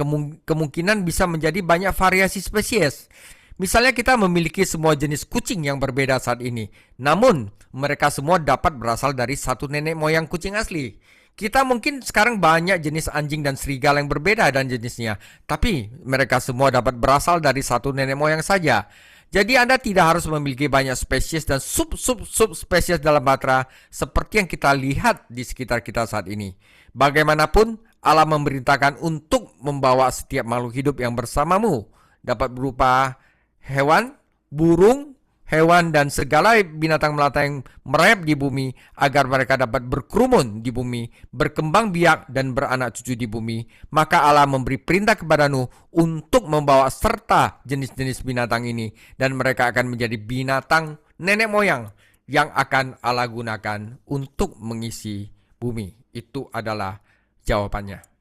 [SPEAKER 3] kemungkinan bisa menjadi banyak variasi spesies. Misalnya kita memiliki semua jenis kucing yang berbeda saat ini. Namun, mereka semua dapat berasal dari satu nenek moyang kucing asli. Kita mungkin sekarang banyak jenis anjing dan serigala yang berbeda dan jenisnya. Tapi, mereka semua dapat berasal dari satu nenek moyang saja. Jadi Anda tidak harus memiliki banyak spesies dan sub-spesies dalam batra seperti yang kita lihat di sekitar kita saat ini. Bagaimanapun, Allah memerintahkan untuk membawa setiap makhluk hidup yang bersamamu. Dapat berupa hewan, burung, hewan dan segala binatang melata yang merayap di bumi agar mereka dapat berkerumun di bumi, berkembang biak dan beranak cucu di bumi. Maka Allah memberi perintah kepada Nuh untuk membawa serta jenis-jenis binatang ini dan mereka akan menjadi binatang nenek moyang yang akan Allah gunakan untuk mengisi bumi. Itu adalah jawabannya.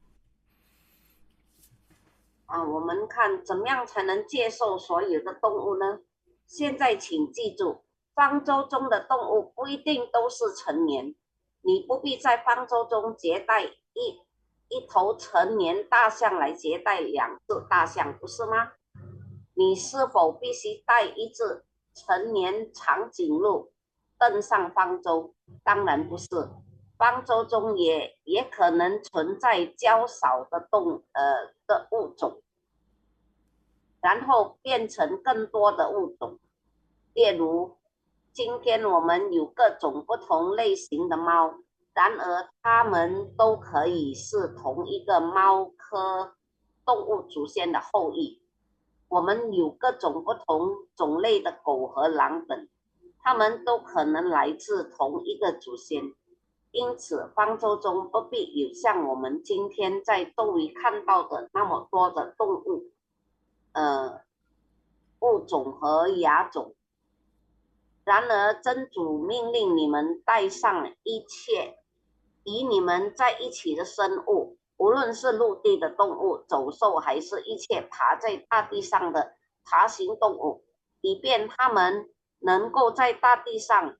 [SPEAKER 4] 我们看怎么样才能接受所有的动物呢？现在请记住，方舟中的动物不一定都是成年，你不必在方舟中接待一头成年大象来接待2只大象，不是吗？你是否必须带一只成年长颈鹿登上方舟？当然不是，方舟中也可能存在较少的物种，然后变成更多的物种。例如，今天我们有各种不同类型的猫，然而它们都可以是同一个猫科动物祖先的后裔。我们有各种不同种类的狗和狼等，它们都可能来自同一个祖先。因此，方舟中不必有像我们今天在周围看到的那么多的动物、物种和亚种。然而，真主命令你们带上一切与你们在一起的生物，无论是陆地的动物、走兽，还是一切爬在大地上的爬行动物，以便它们能够在大地上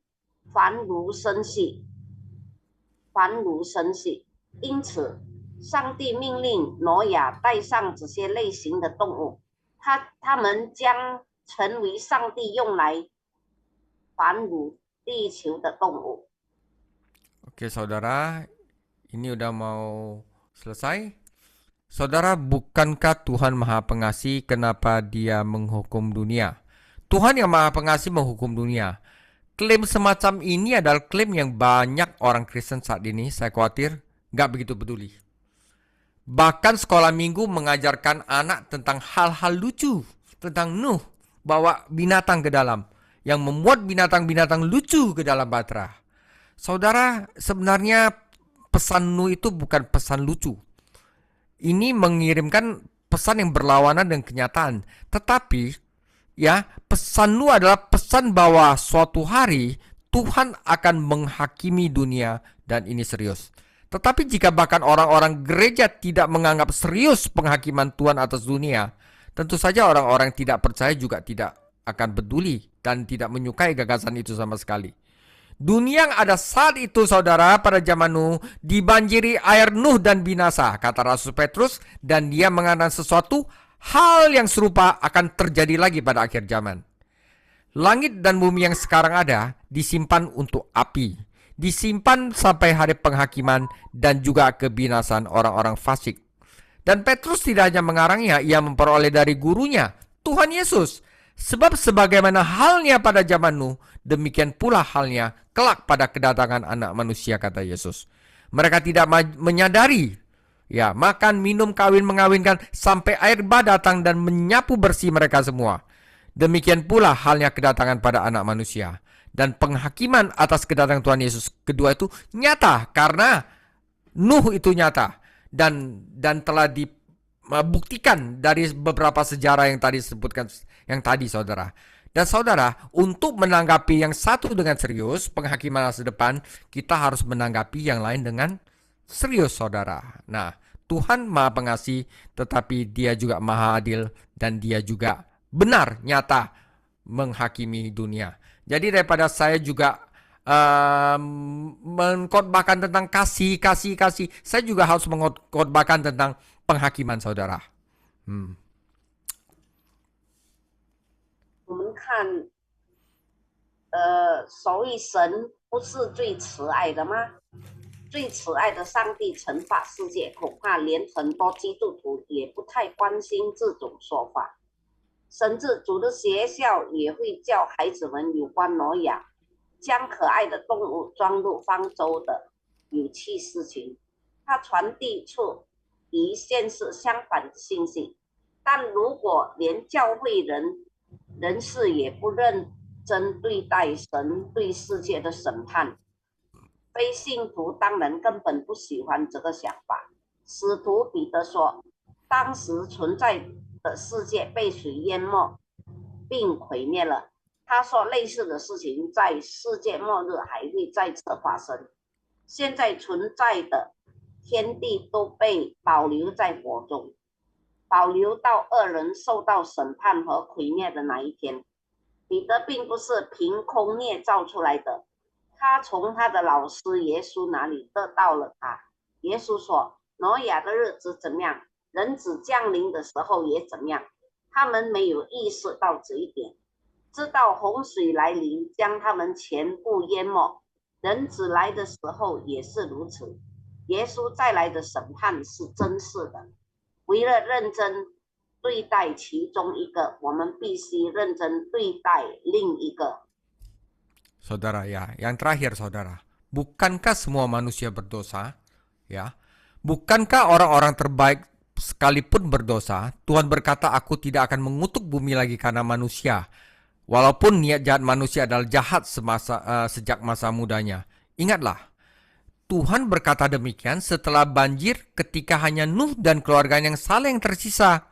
[SPEAKER 4] 繁如生息。因此，上帝命令挪亚带上这些类型的动物，它们将成为上帝用来繁如地球的动物。
[SPEAKER 3] Oke saudara, ini udah mau selesai. Saudara, bukankah Tuhan Maha Pengasih? Kenapa Dia menghukum dunia? Tuhan yang Maha Pengasih menghukum dunia. Klaim semacam ini adalah klaim yang banyak orang Kristen saat ini, saya khawatir, nggak begitu peduli. Bahkan sekolah minggu mengajarkan anak tentang hal-hal lucu, tentang Nuh, bawa binatang ke dalam, yang memuat binatang-binatang lucu ke dalam batra. Saudara, sebenarnya pesan Nuh itu bukan pesan lucu. Ini mengirimkan pesan yang berlawanan dengan kenyataan. Tetapi pesan Nuh adalah pesan bahwa suatu hari Tuhan akan menghakimi dunia dan ini serius. Tetapi jika bahkan orang-orang gereja tidak menganggap serius penghakiman Tuhan atas dunia, tentu saja orang-orang tidak percaya juga tidak akan peduli dan tidak menyukai gagasan itu sama sekali. Dunia yang ada saat itu, saudara, pada zaman Nuh dibanjiri air Nuh dan binasa, kata Rasul Petrus, dan dia mengatakan sesuatu hal yang serupa akan terjadi lagi pada akhir zaman. Langit dan bumi yang sekarang ada disimpan untuk api, disimpan sampai hari penghakiman dan juga kebinasan orang-orang fasik. Dan Petrus tidak hanya mengarangnya, ia memperoleh dari gurunya, Tuhan Yesus. Sebab sebagaimana halnya pada zaman Nuh, demikian pula halnya kelak pada kedatangan anak manusia, kata Yesus. Mereka tidak menyadari, ya, makan, minum, kawin, mengawinkan, sampai air bah datang dan menyapu bersih mereka semua. Demikian pula halnya kedatangan pada anak manusia. Dan penghakiman atas kedatangan Tuhan Yesus kedua itu nyata, karena Nuh itu nyata. Dan telah dibuktikan dari beberapa sejarah yang tadi disebutkan, yang tadi saudara. Dan saudara, untuk menanggapi yang satu dengan serius, penghakiman masa depan, kita harus menanggapi yang lain dengan serius, saudara. Nah, Tuhan Maha Pengasih, tetapi Dia juga Maha Adil, dan Dia juga benar, nyata, menghakimi dunia. Jadi daripada saya juga mengkhotbahkan tentang kasih, saya juga harus mengkhotbahkan tentang penghakiman, saudara.
[SPEAKER 4] 我们看，所谓神不是最慈爱的吗？最慈爱的上帝惩罚世界，恐怕连很多基督徒也不太关心这种说法。甚至主的学校也会教孩子们有关挪亚将可爱的动物装入方舟的有趣事情，它传递出与现实相反的信息。但如果连教会人士也不认真对待神对世界的审判，非信徒当然根本不喜欢这个想法。使徒彼得说，当时存在的世界被水淹没并毁灭了。他说类似的事情在世界末日还会再次发生。现在存在的天地都被保留在火中，保留到恶人受到审判和毁灭的那一天。彼得并不是凭空捏造出来的，他从他的老师耶稣那里得到了他。耶稣说，挪亚的日子怎么样，人子降临的时候也怎么样。他们没有意识到这一点，知道洪水来临将他们全部淹没。人子来的时候也是如此。耶稣再来的审判是真实的。为了认真对待其中一个，我们必须认真对待另一个。
[SPEAKER 3] Saudara, ya, yang terakhir, saudara, bukankah semua manusia berdosa? Ya, bukankah orang-orang terbaik sekalipun berdosa? Tuhan berkata, aku tidak akan mengutuk bumi lagi karena manusia. Walaupun niat jahat manusia adalah jahat sejak masa mudanya. Ingatlah, Tuhan berkata demikian setelah banjir ketika hanya Nuh dan keluarganya yang saleh yang tersisa.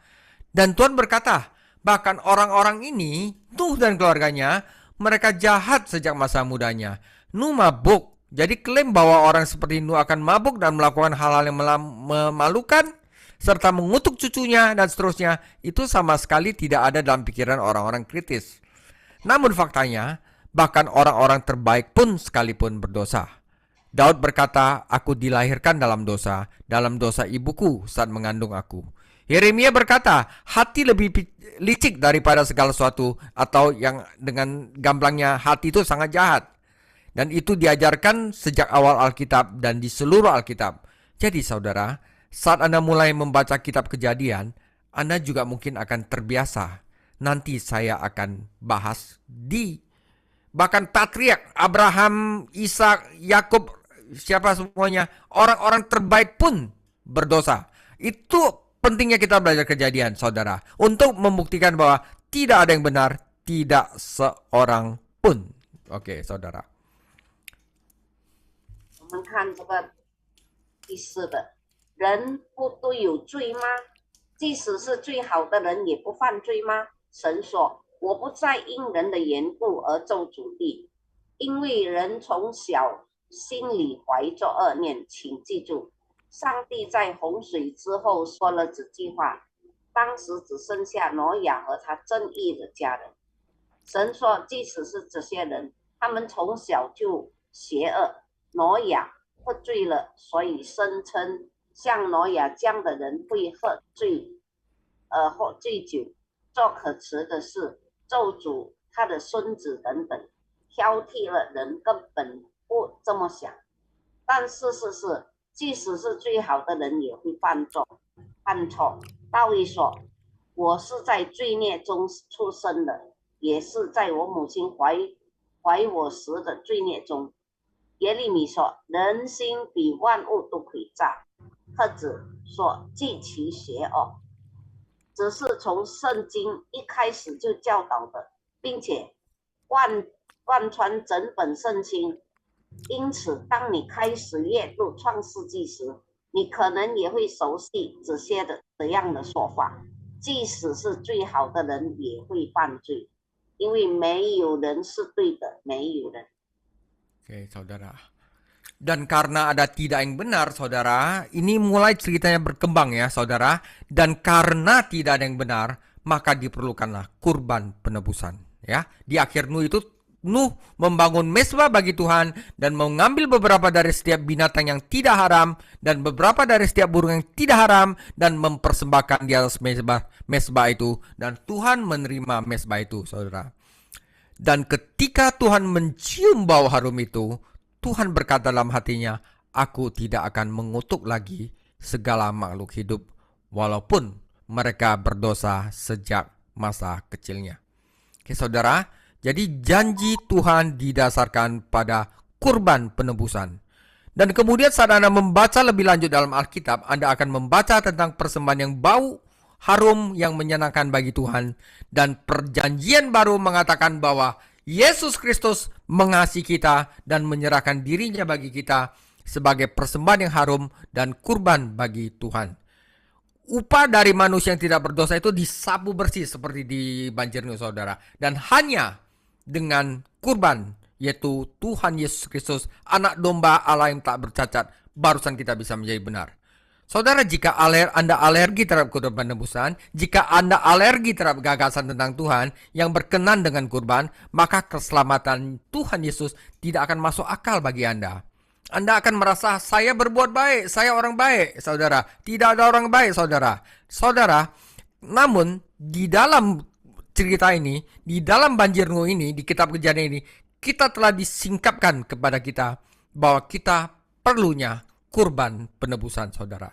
[SPEAKER 3] Dan Tuhan berkata, bahkan orang-orang ini, Nuh dan keluarganya, mereka jahat sejak masa mudanya. Nuh mabuk. Jadi klaim bahwa orang seperti Nuh akan mabuk dan melakukan hal-hal yang memalukan, serta mengutuk cucunya dan seterusnya, itu sama sekali tidak ada dalam pikiran orang-orang kritis. Namun faktanya, bahkan orang-orang terbaik pun sekalipun berdosa. Daud berkata, aku dilahirkan dalam dosa ibuku saat mengandung aku. Yeremia berkata, hati lebih licik daripada segala sesuatu, atau yang dengan gamblangnya, hati itu sangat jahat. Dan itu diajarkan sejak awal Alkitab dan di seluruh Alkitab. Jadi saudara, saat Anda mulai membaca kitab Kejadian, Anda juga mungkin akan terbiasa. Nanti saya akan bahas bahkan patriark Abraham, Ishak, Yakub, siapa semuanya, orang-orang terbaik pun berdosa. Itu pentingnya kita belajar Kejadian, saudara, untuk membuktikan bahwa tidak ada yang benar, tidak seorang pun. Oke, saudara.
[SPEAKER 4] 我们看这个第四的，人不都有罪吗？即使是最好的人，也不犯罪吗？神说：“我不再因人的缘故而咒诅地，因为人从小心里怀着恶念。”请记住，上帝在洪水之后说了这句话，当时只剩下挪亚和他正义的家人。神说，即使是这些人，他们从小就邪恶，挪亚喝醉了，所以声称像挪亚这样的人会喝醉酒，做可耻的事，咒诅他的孙子等等，挑剔了人根本不这么想。但事实是，即使是最好的人也会犯错。大卫说：“我是在罪孽中出生的，也是在我母亲怀我时的罪孽中。”耶利米说：“人心比万物都诡诈。”特指说极其邪恶，只是从圣经一开始就教导的，并且贯穿整本圣经。因此，当你开始阅读创世纪时，你可能也会熟悉这样的说法：即使是最好的人也会犯罪，因为没有人是对的，没有人。
[SPEAKER 3] Oke, saudara. Dan karena ada tidak yang benar, saudara, ini mulai ceritanya berkembang ya, saudara. Dan karena tidak ada yang benar, maka diperlukanlah kurban penebusan. Ya, di akhir Nuh itu Nuh membangun mesbah bagi Tuhan dan mengambil beberapa dari setiap binatang yang tidak haram dan beberapa dari setiap burung yang tidak haram dan mempersembahkan di atas mesbah itu, dan Tuhan menerima mesbah itu, saudara. Dan ketika Tuhan mencium bau harum itu, Tuhan berkata dalam hatinya, "Aku tidak akan mengutuk lagi segala makhluk hidup, walaupun mereka berdosa sejak masa kecilnya." Oke, saudara, jadi janji Tuhan didasarkan pada kurban penebusan. Dan kemudian saat Anda membaca lebih lanjut dalam Alkitab, Anda akan membaca tentang persembahan yang bau harum yang menyenangkan bagi Tuhan. Dan perjanjian baru mengatakan bahwa Yesus Kristus mengasihi kita dan menyerahkan dirinya bagi kita sebagai persembahan yang harum dan kurban bagi Tuhan. Upah dari manusia yang tidak berdosa itu disapu bersih seperti di banjir Nuh, saudara. Dan hanya dengan kurban, yaitu Tuhan Yesus Kristus, anak domba Allah yang tak bercacat, barusan kita bisa menjadi benar. Saudara, jika Anda alergi terhadap kurban penebusan, jika Anda alergi terhadap gagasan tentang Tuhan yang berkenan dengan kurban, maka keselamatan Tuhan Yesus tidak akan masuk akal bagi Anda. Anda akan merasa, saya berbuat baik, saya orang baik, saudara. Tidak ada orang baik, saudara. Saudara, namun di dalam cerita ini, di dalam banjir Nuh ini, di kitab Kejadian ini, kita telah disingkapkan kepada kita bahwa kita perlunya kurban penebusan, saudara.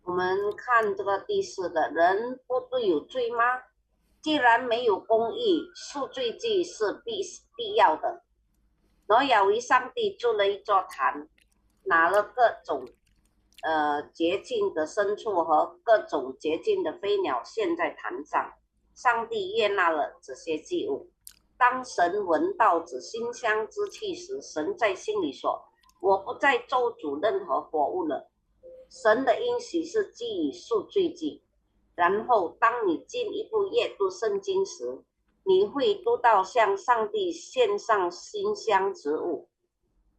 [SPEAKER 4] 我们看这个第四个人不都有罪吗？既然没有公义，赎罪祭是必要的。挪亚为上帝筑了一座坛，拿了各种洁净的牲畜和各种洁净的飞鸟献在坛上，上帝悦纳了这些祭物。当神闻到这馨香之气时，神在心里说：“我不再咒诅任何活物了。”神的应许是基于赎罪祭。然后，当你进一步阅读圣经时，你会读到向上帝献上馨香之物。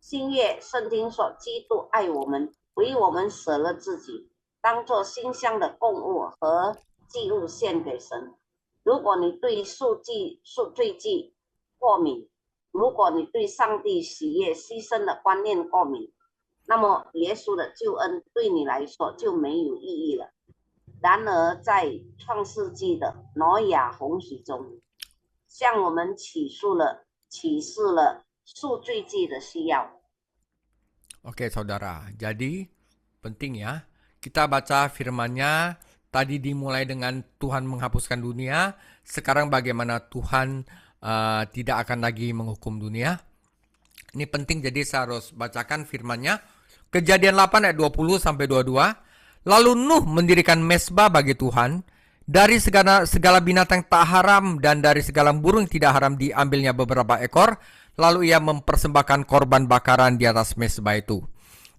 [SPEAKER 4] 新约圣经说，基督爱我们，为我们舍了自己，当作馨香的供物和祭物献给神。如果你对赎罪祭过敏，如果你对上帝喜悦牺牲的观念过敏，那么耶稣的救恩对你来说就没有意义了。然而，在创世纪的挪亚洪水中，向我们启示了赎罪祭的需要。
[SPEAKER 3] Oke, saudara. Jadi penting ya. Kita baca firman-Nya. Tadi dimulai dengan Tuhan menghapuskan dunia. Sekarang bagaimana Tuhan tidak akan lagi menghukum dunia. Ini penting, jadi saya harus bacakan firman-Nya. Kejadian 8 ayat 20 sampai 22. Lalu Nuh mendirikan mesbah bagi Tuhan. Dari segala binatang tak haram dan dari segala burung yang tidak haram diambilnya beberapa ekor. Lalu ia mempersembahkan korban bakaran di atas mesbah itu.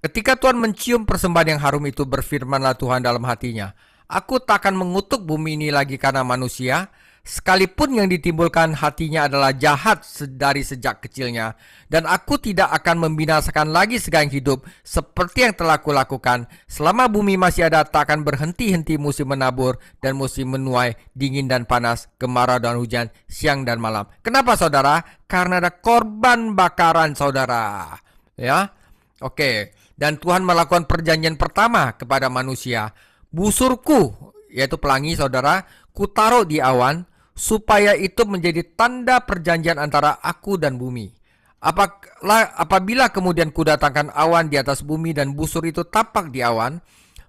[SPEAKER 3] Ketika Tuhan mencium persembahan yang harum itu, berfirmanlah Tuhan dalam hatinya, "Aku tak akan mengutuk bumi ini lagi karena manusia, sekalipun yang ditimbulkan hatinya adalah jahat dari sejak kecilnya. Dan aku tidak akan membinasakan lagi segala yang hidup seperti yang telah kulakukan. Selama bumi masih ada, tak akan berhenti-henti musim menabur dan musim menuai, dingin dan panas, kemarau dan hujan, siang dan malam." Kenapa, saudara? Karena ada korban bakaran, saudara. Ya, oke. Dan Tuhan melakukan perjanjian pertama kepada manusia. Busurku, yaitu pelangi, saudara, kutaruh di awan, supaya itu menjadi tanda perjanjian antara aku dan bumi. Apabila kemudian kudatangkan awan di atas bumi dan busur itu tampak di awan,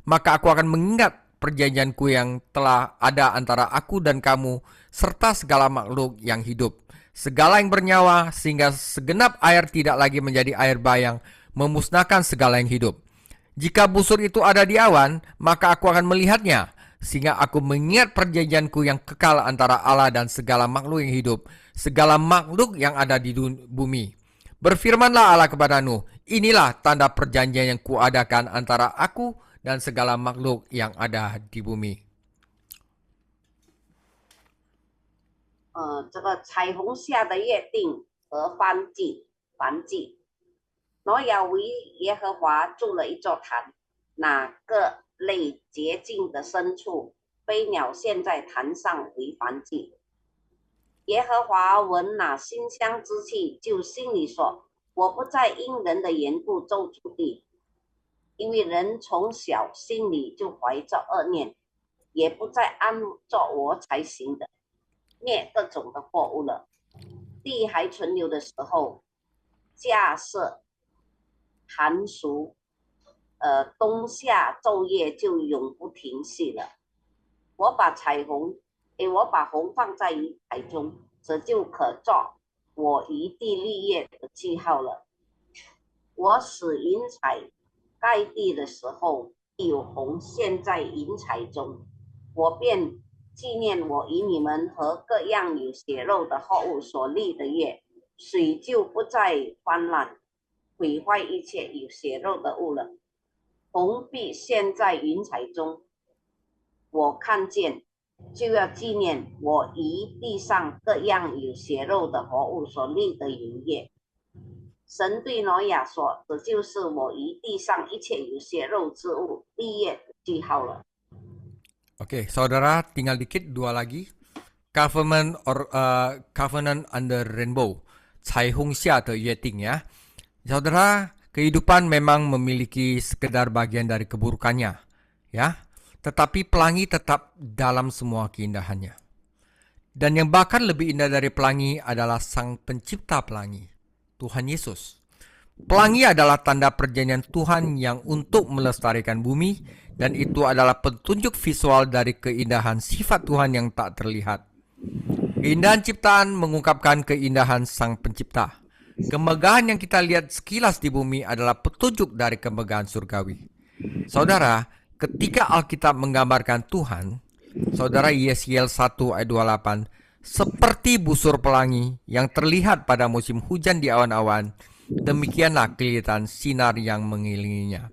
[SPEAKER 3] maka aku akan mengingat perjanjianku yang telah ada antara aku dan kamu serta segala makhluk yang hidup. segala yang bernyawa, sehingga segenap air tidak lagi menjadi air bah yang memusnahkan segala yang hidup. Jika busur itu ada di awan, maka aku akan melihatnya, sehingga aku mengingat perjanjianku yang kekal antara Allah dan segala makhluk yang hidup, segala makhluk yang ada di bumi. Berfirmanlah Allah kepada Nuh, inilah tanda perjanjian yang kuadakan antara aku dan segala makhluk yang ada di bumi.
[SPEAKER 4] 这个彩虹下的约定和燔祭。挪亚为耶和华筑了一座坛，哪个类洁净的牲畜、飞鸟献在坛上为燔祭。耶和华闻那馨香之气，就心里说：我不再因人的缘故咒诅地，因为人从小心里就怀着恶念，也不再按照我才行的灭各种的货物了。地还存留的时候，架设寒暑，冬夏昼夜就永不停息了。我把红放在云彩中，这就可做我一地绿叶的记号了。我使云彩盖地的时候，有红现在云彩中，我便纪念我与你们和各样有血肉的货物所立的约，水就不再泛滥，毁坏一切有血肉的物了。红必现在云彩中，我看见就要纪念我与地上各样有血肉的活物所立的营业。神对挪亚说：这就是我与地上一切有血肉之物立业的记号了。
[SPEAKER 3] Oke, saudara, tinggal dikit, dua lagi. Covenant under rainbow, 彩虹下的约定ya. Saudara, kehidupan memang memiliki sekedar bagian dari keburukannya, ya. Tetapi pelangi tetap dalam semua keindahannya. Dan yang bahkan lebih indah dari pelangi adalah Sang Pencipta pelangi, Tuhan Yesus. Pelangi adalah tanda perjanjian Tuhan yang untuk melestarikan bumi, dan itu adalah petunjuk visual dari keindahan sifat Tuhan yang tak terlihat. Keindahan ciptaan mengungkapkan keindahan Sang Pencipta. Kemegahan yang kita lihat sekilas di bumi adalah petunjuk dari kemegahan surgawi. Saudara, ketika Alkitab menggambarkan Tuhan, saudara, Yesiel 1 ayat 28, seperti busur pelangi yang terlihat pada musim hujan di awan-awan, demikianlah kelihatan sinar yang mengelilinginya.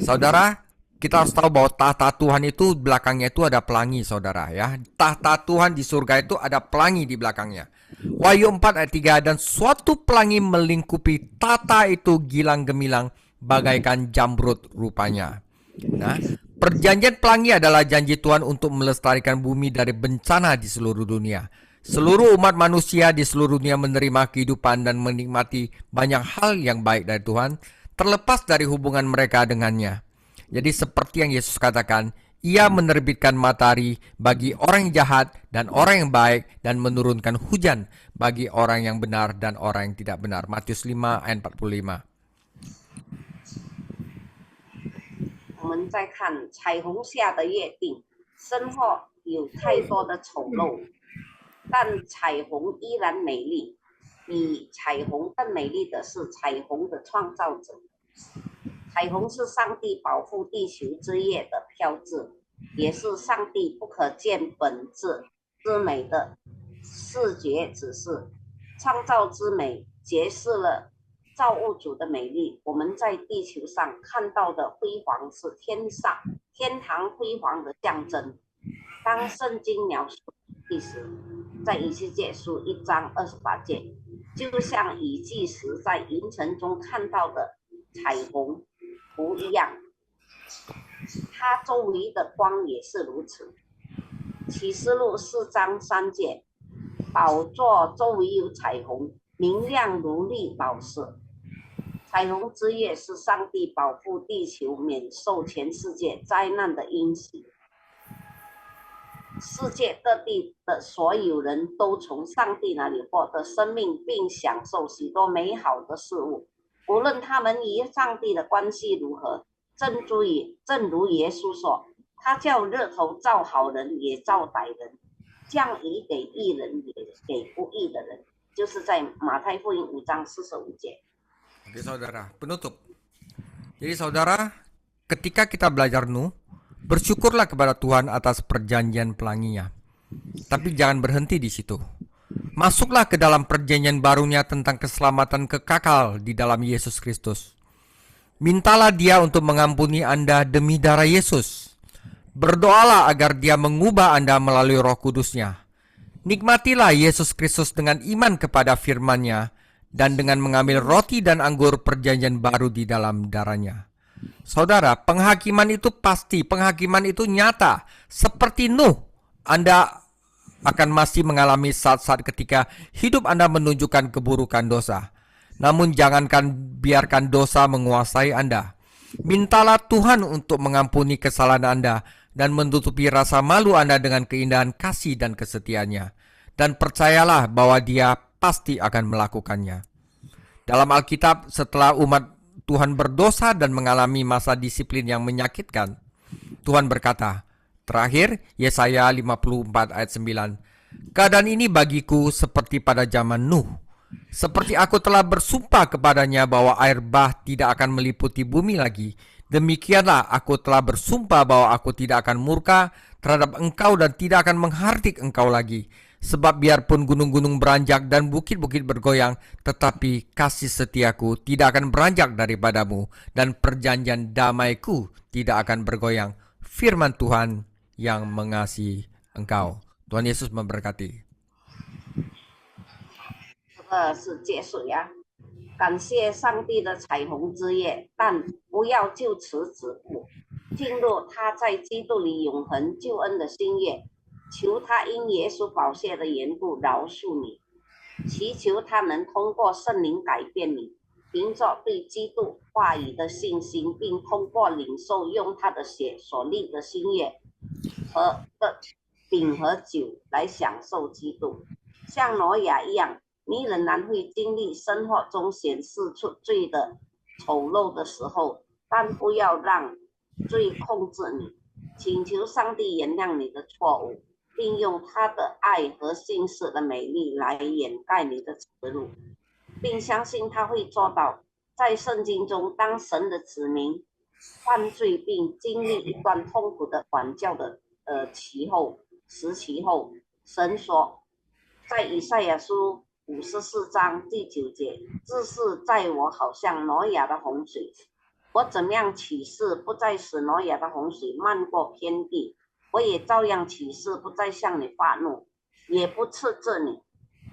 [SPEAKER 3] Saudara, kita harus tahu bahwa tahta Tuhan itu belakangnya itu ada pelangi, saudara, ya. Tahta Tuhan di surga itu ada pelangi di belakangnya. Wahyu 4 ayat 3, dan suatu pelangi melingkupi tahta itu gilang gemilang bagaikan jamrud rupanya. Nah, perjanjian pelangi adalah janji Tuhan untuk melestarikan bumi dari bencana di seluruh dunia. Seluruh umat manusia di seluruh dunia menerima kehidupan dan menikmati banyak hal yang baik dari Tuhan, terlepas dari hubungan mereka dengannya. Jadi seperti yang Yesus katakan, Ia menerbitkan matahari bagi orang yang jahat dan orang yang baik, dan menurunkan hujan bagi orang yang benar dan orang yang tidak benar. Matius 5 ayat 45.
[SPEAKER 4] 我们再看彩虹下的约定，身后有太多的丑陋，但彩虹依然美丽。比彩虹更美丽的是彩虹的创造者。彩虹是上帝保护地球之夜的标志，也是上帝不可见本质之美的视觉指示。创造之美揭示了造物主的美丽。我们在地球上看到的辉煌是天堂辉煌的象征。当圣经描述历史，在以西结书1章28节，就像雨季时在云层中看到的彩虹图一样，它周围的光也是如此。启示录4章3节，宝座周围有彩虹，明亮如绿宝石。彩虹之夜是上帝保护地球免受全世界灾难的因素。世界各地的所有人都从上帝那里获得生命，并享受许多美好的事物。无论他们与上帝的关系如何，正如耶稣说，他叫日头照好人也照歹人，降雨给义人，也给不义的人，就是在马太福音5章45节。
[SPEAKER 3] Oke saudara, penutup. Jadi saudara, ketika kita belajar Nuh, bersyukurlah kepada Tuhan atas perjanjian pelanginya. Tapi jangan berhenti di situ. Masuklah ke dalam perjanjian barunya tentang keselamatan kekal di dalam Yesus Kristus. Mintalah Dia untuk mengampuni Anda demi darah Yesus. Berdoalah agar Dia mengubah Anda melalui Roh Kudus-Nya. Nikmatilah Yesus Kristus dengan iman kepada firman-Nya dan dengan mengambil roti dan anggur perjanjian baru di dalam darah-Nya. Saudara, penghakiman itu pasti, penghakiman itu nyata. Seperti Nuh, Anda akan masih mengalami saat-saat ketika hidup Anda menunjukkan keburukan dosa. Namun jangankan biarkan dosa menguasai Anda. Mintalah Tuhan untuk mengampuni kesalahan Anda dan menutupi rasa malu Anda dengan keindahan kasih dan kesetiaannya. Dan percayalah bahwa Dia pasti akan melakukannya. Dalam Alkitab, setelah umat Tuhan berdosa dan mengalami masa disiplin yang menyakitkan, Tuhan berkata, terakhir Yesaya 54 ayat 9, keadaan ini bagiku seperti pada zaman Nuh. Seperti aku telah bersumpah kepadanya bahwa air bah tidak akan meliputi bumi lagi, demikianlah aku telah bersumpah bahwa aku tidak akan murka terhadap engkau dan tidak akan menghardik engkau lagi. Sebab biarpun gunung-gunung beranjak dan bukit-bukit bergoyang, tetapi kasih setiaku tidak akan beranjak daripadamu, dan perjanjian damaiku tidak akan bergoyang. Firman Tuhan yang mengasihi engkau. Tuhan Yesus memberkati.
[SPEAKER 4] 这个是结束呀。感谢上帝的彩虹之夜，但不要就此止步，进入他在基督里永恒救恩的新月。求他因耶稣宝血的缘故饶恕你，祈求他能通过圣灵改变你，凭着对基督话语的信心，并通过领受用他的血所立的新约和的饼和酒来享受基督。像挪亚一样，你仍然会经历生活中显示出罪的丑陋的时候，但不要让罪控制你。请求上帝原谅你的错误，并用他的爱和信实的美丽来掩盖你的耻辱，并相信他会做到。在圣经中，当神的子民犯罪并经历一段痛苦的管教的时期后，神说，在以赛亚书54章第9节，自是在我好像挪亚的洪水，我怎样起誓不再使挪亚的洪水漫过遍地，我也照样起誓不再向你发怒，也不斥责你。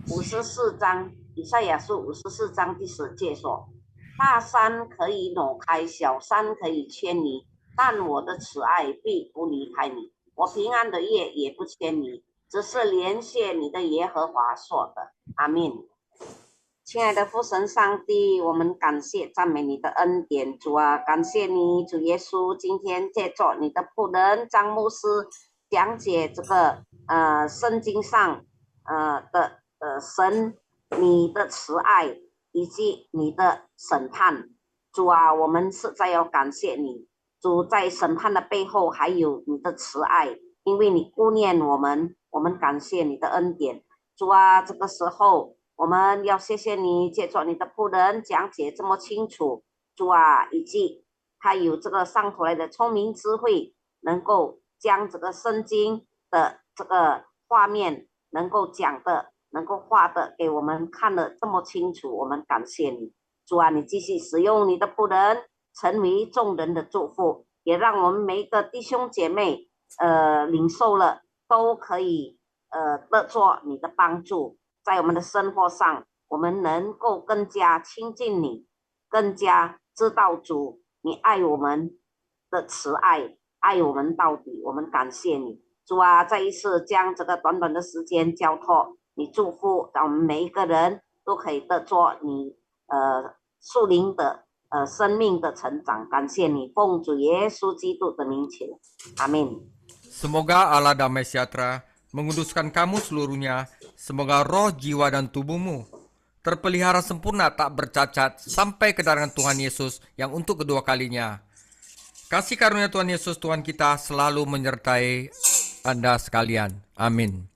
[SPEAKER 4] 54章以赛亚书54章第10节说，大山可以挪开，小山可以迁移，但我的慈爱必不离开你，我平安的夜也不迁移，只是连谢你的耶和华说的。阿们。亲爱的父神上帝，我们感谢赞美你的恩典，主啊，感谢你，主耶稣，今天借着你的仆人张牧师讲解这个圣经上的神你的慈爱以及你的审判，主啊，我们实在要感谢你，主，在审判的背后还有你的慈爱，因为你顾念我们，我们感谢你的恩典，主啊，这个时候我们要谢谢你，借着你的仆人讲解这么清楚，主啊，以及他有这个上头来的聪明智慧，能够将这个圣经的这个画面能够讲的，能够画的给我们看得这么清楚，我们感谢你，主啊，你继续使用你的仆人，成为众人的祝福，也让我们每一个弟兄姐妹领受了都可以得着你的帮助。在我们的生活上，我们能够更加亲近你，更加知道主你爱我们的慈爱，爱我们到底，我们感谢你，主啊，再一次将这个短短的时间交托你，祝福让我们每一个人都可以得着你属灵的生命的成长，感谢你，奉主耶稣基督的名求，阿们。
[SPEAKER 3] Semoga Allah damai sejahtera menguduskan kamu seluruhnya. Semoga roh, jiwa, dan tubuhmu terpelihara sempurna tak bercacat sampai kedatangan Tuhan Yesus yang untuk kedua kalinya. Kasih karunia Tuhan Yesus Tuhan kita selalu menyertai Anda sekalian. Amin.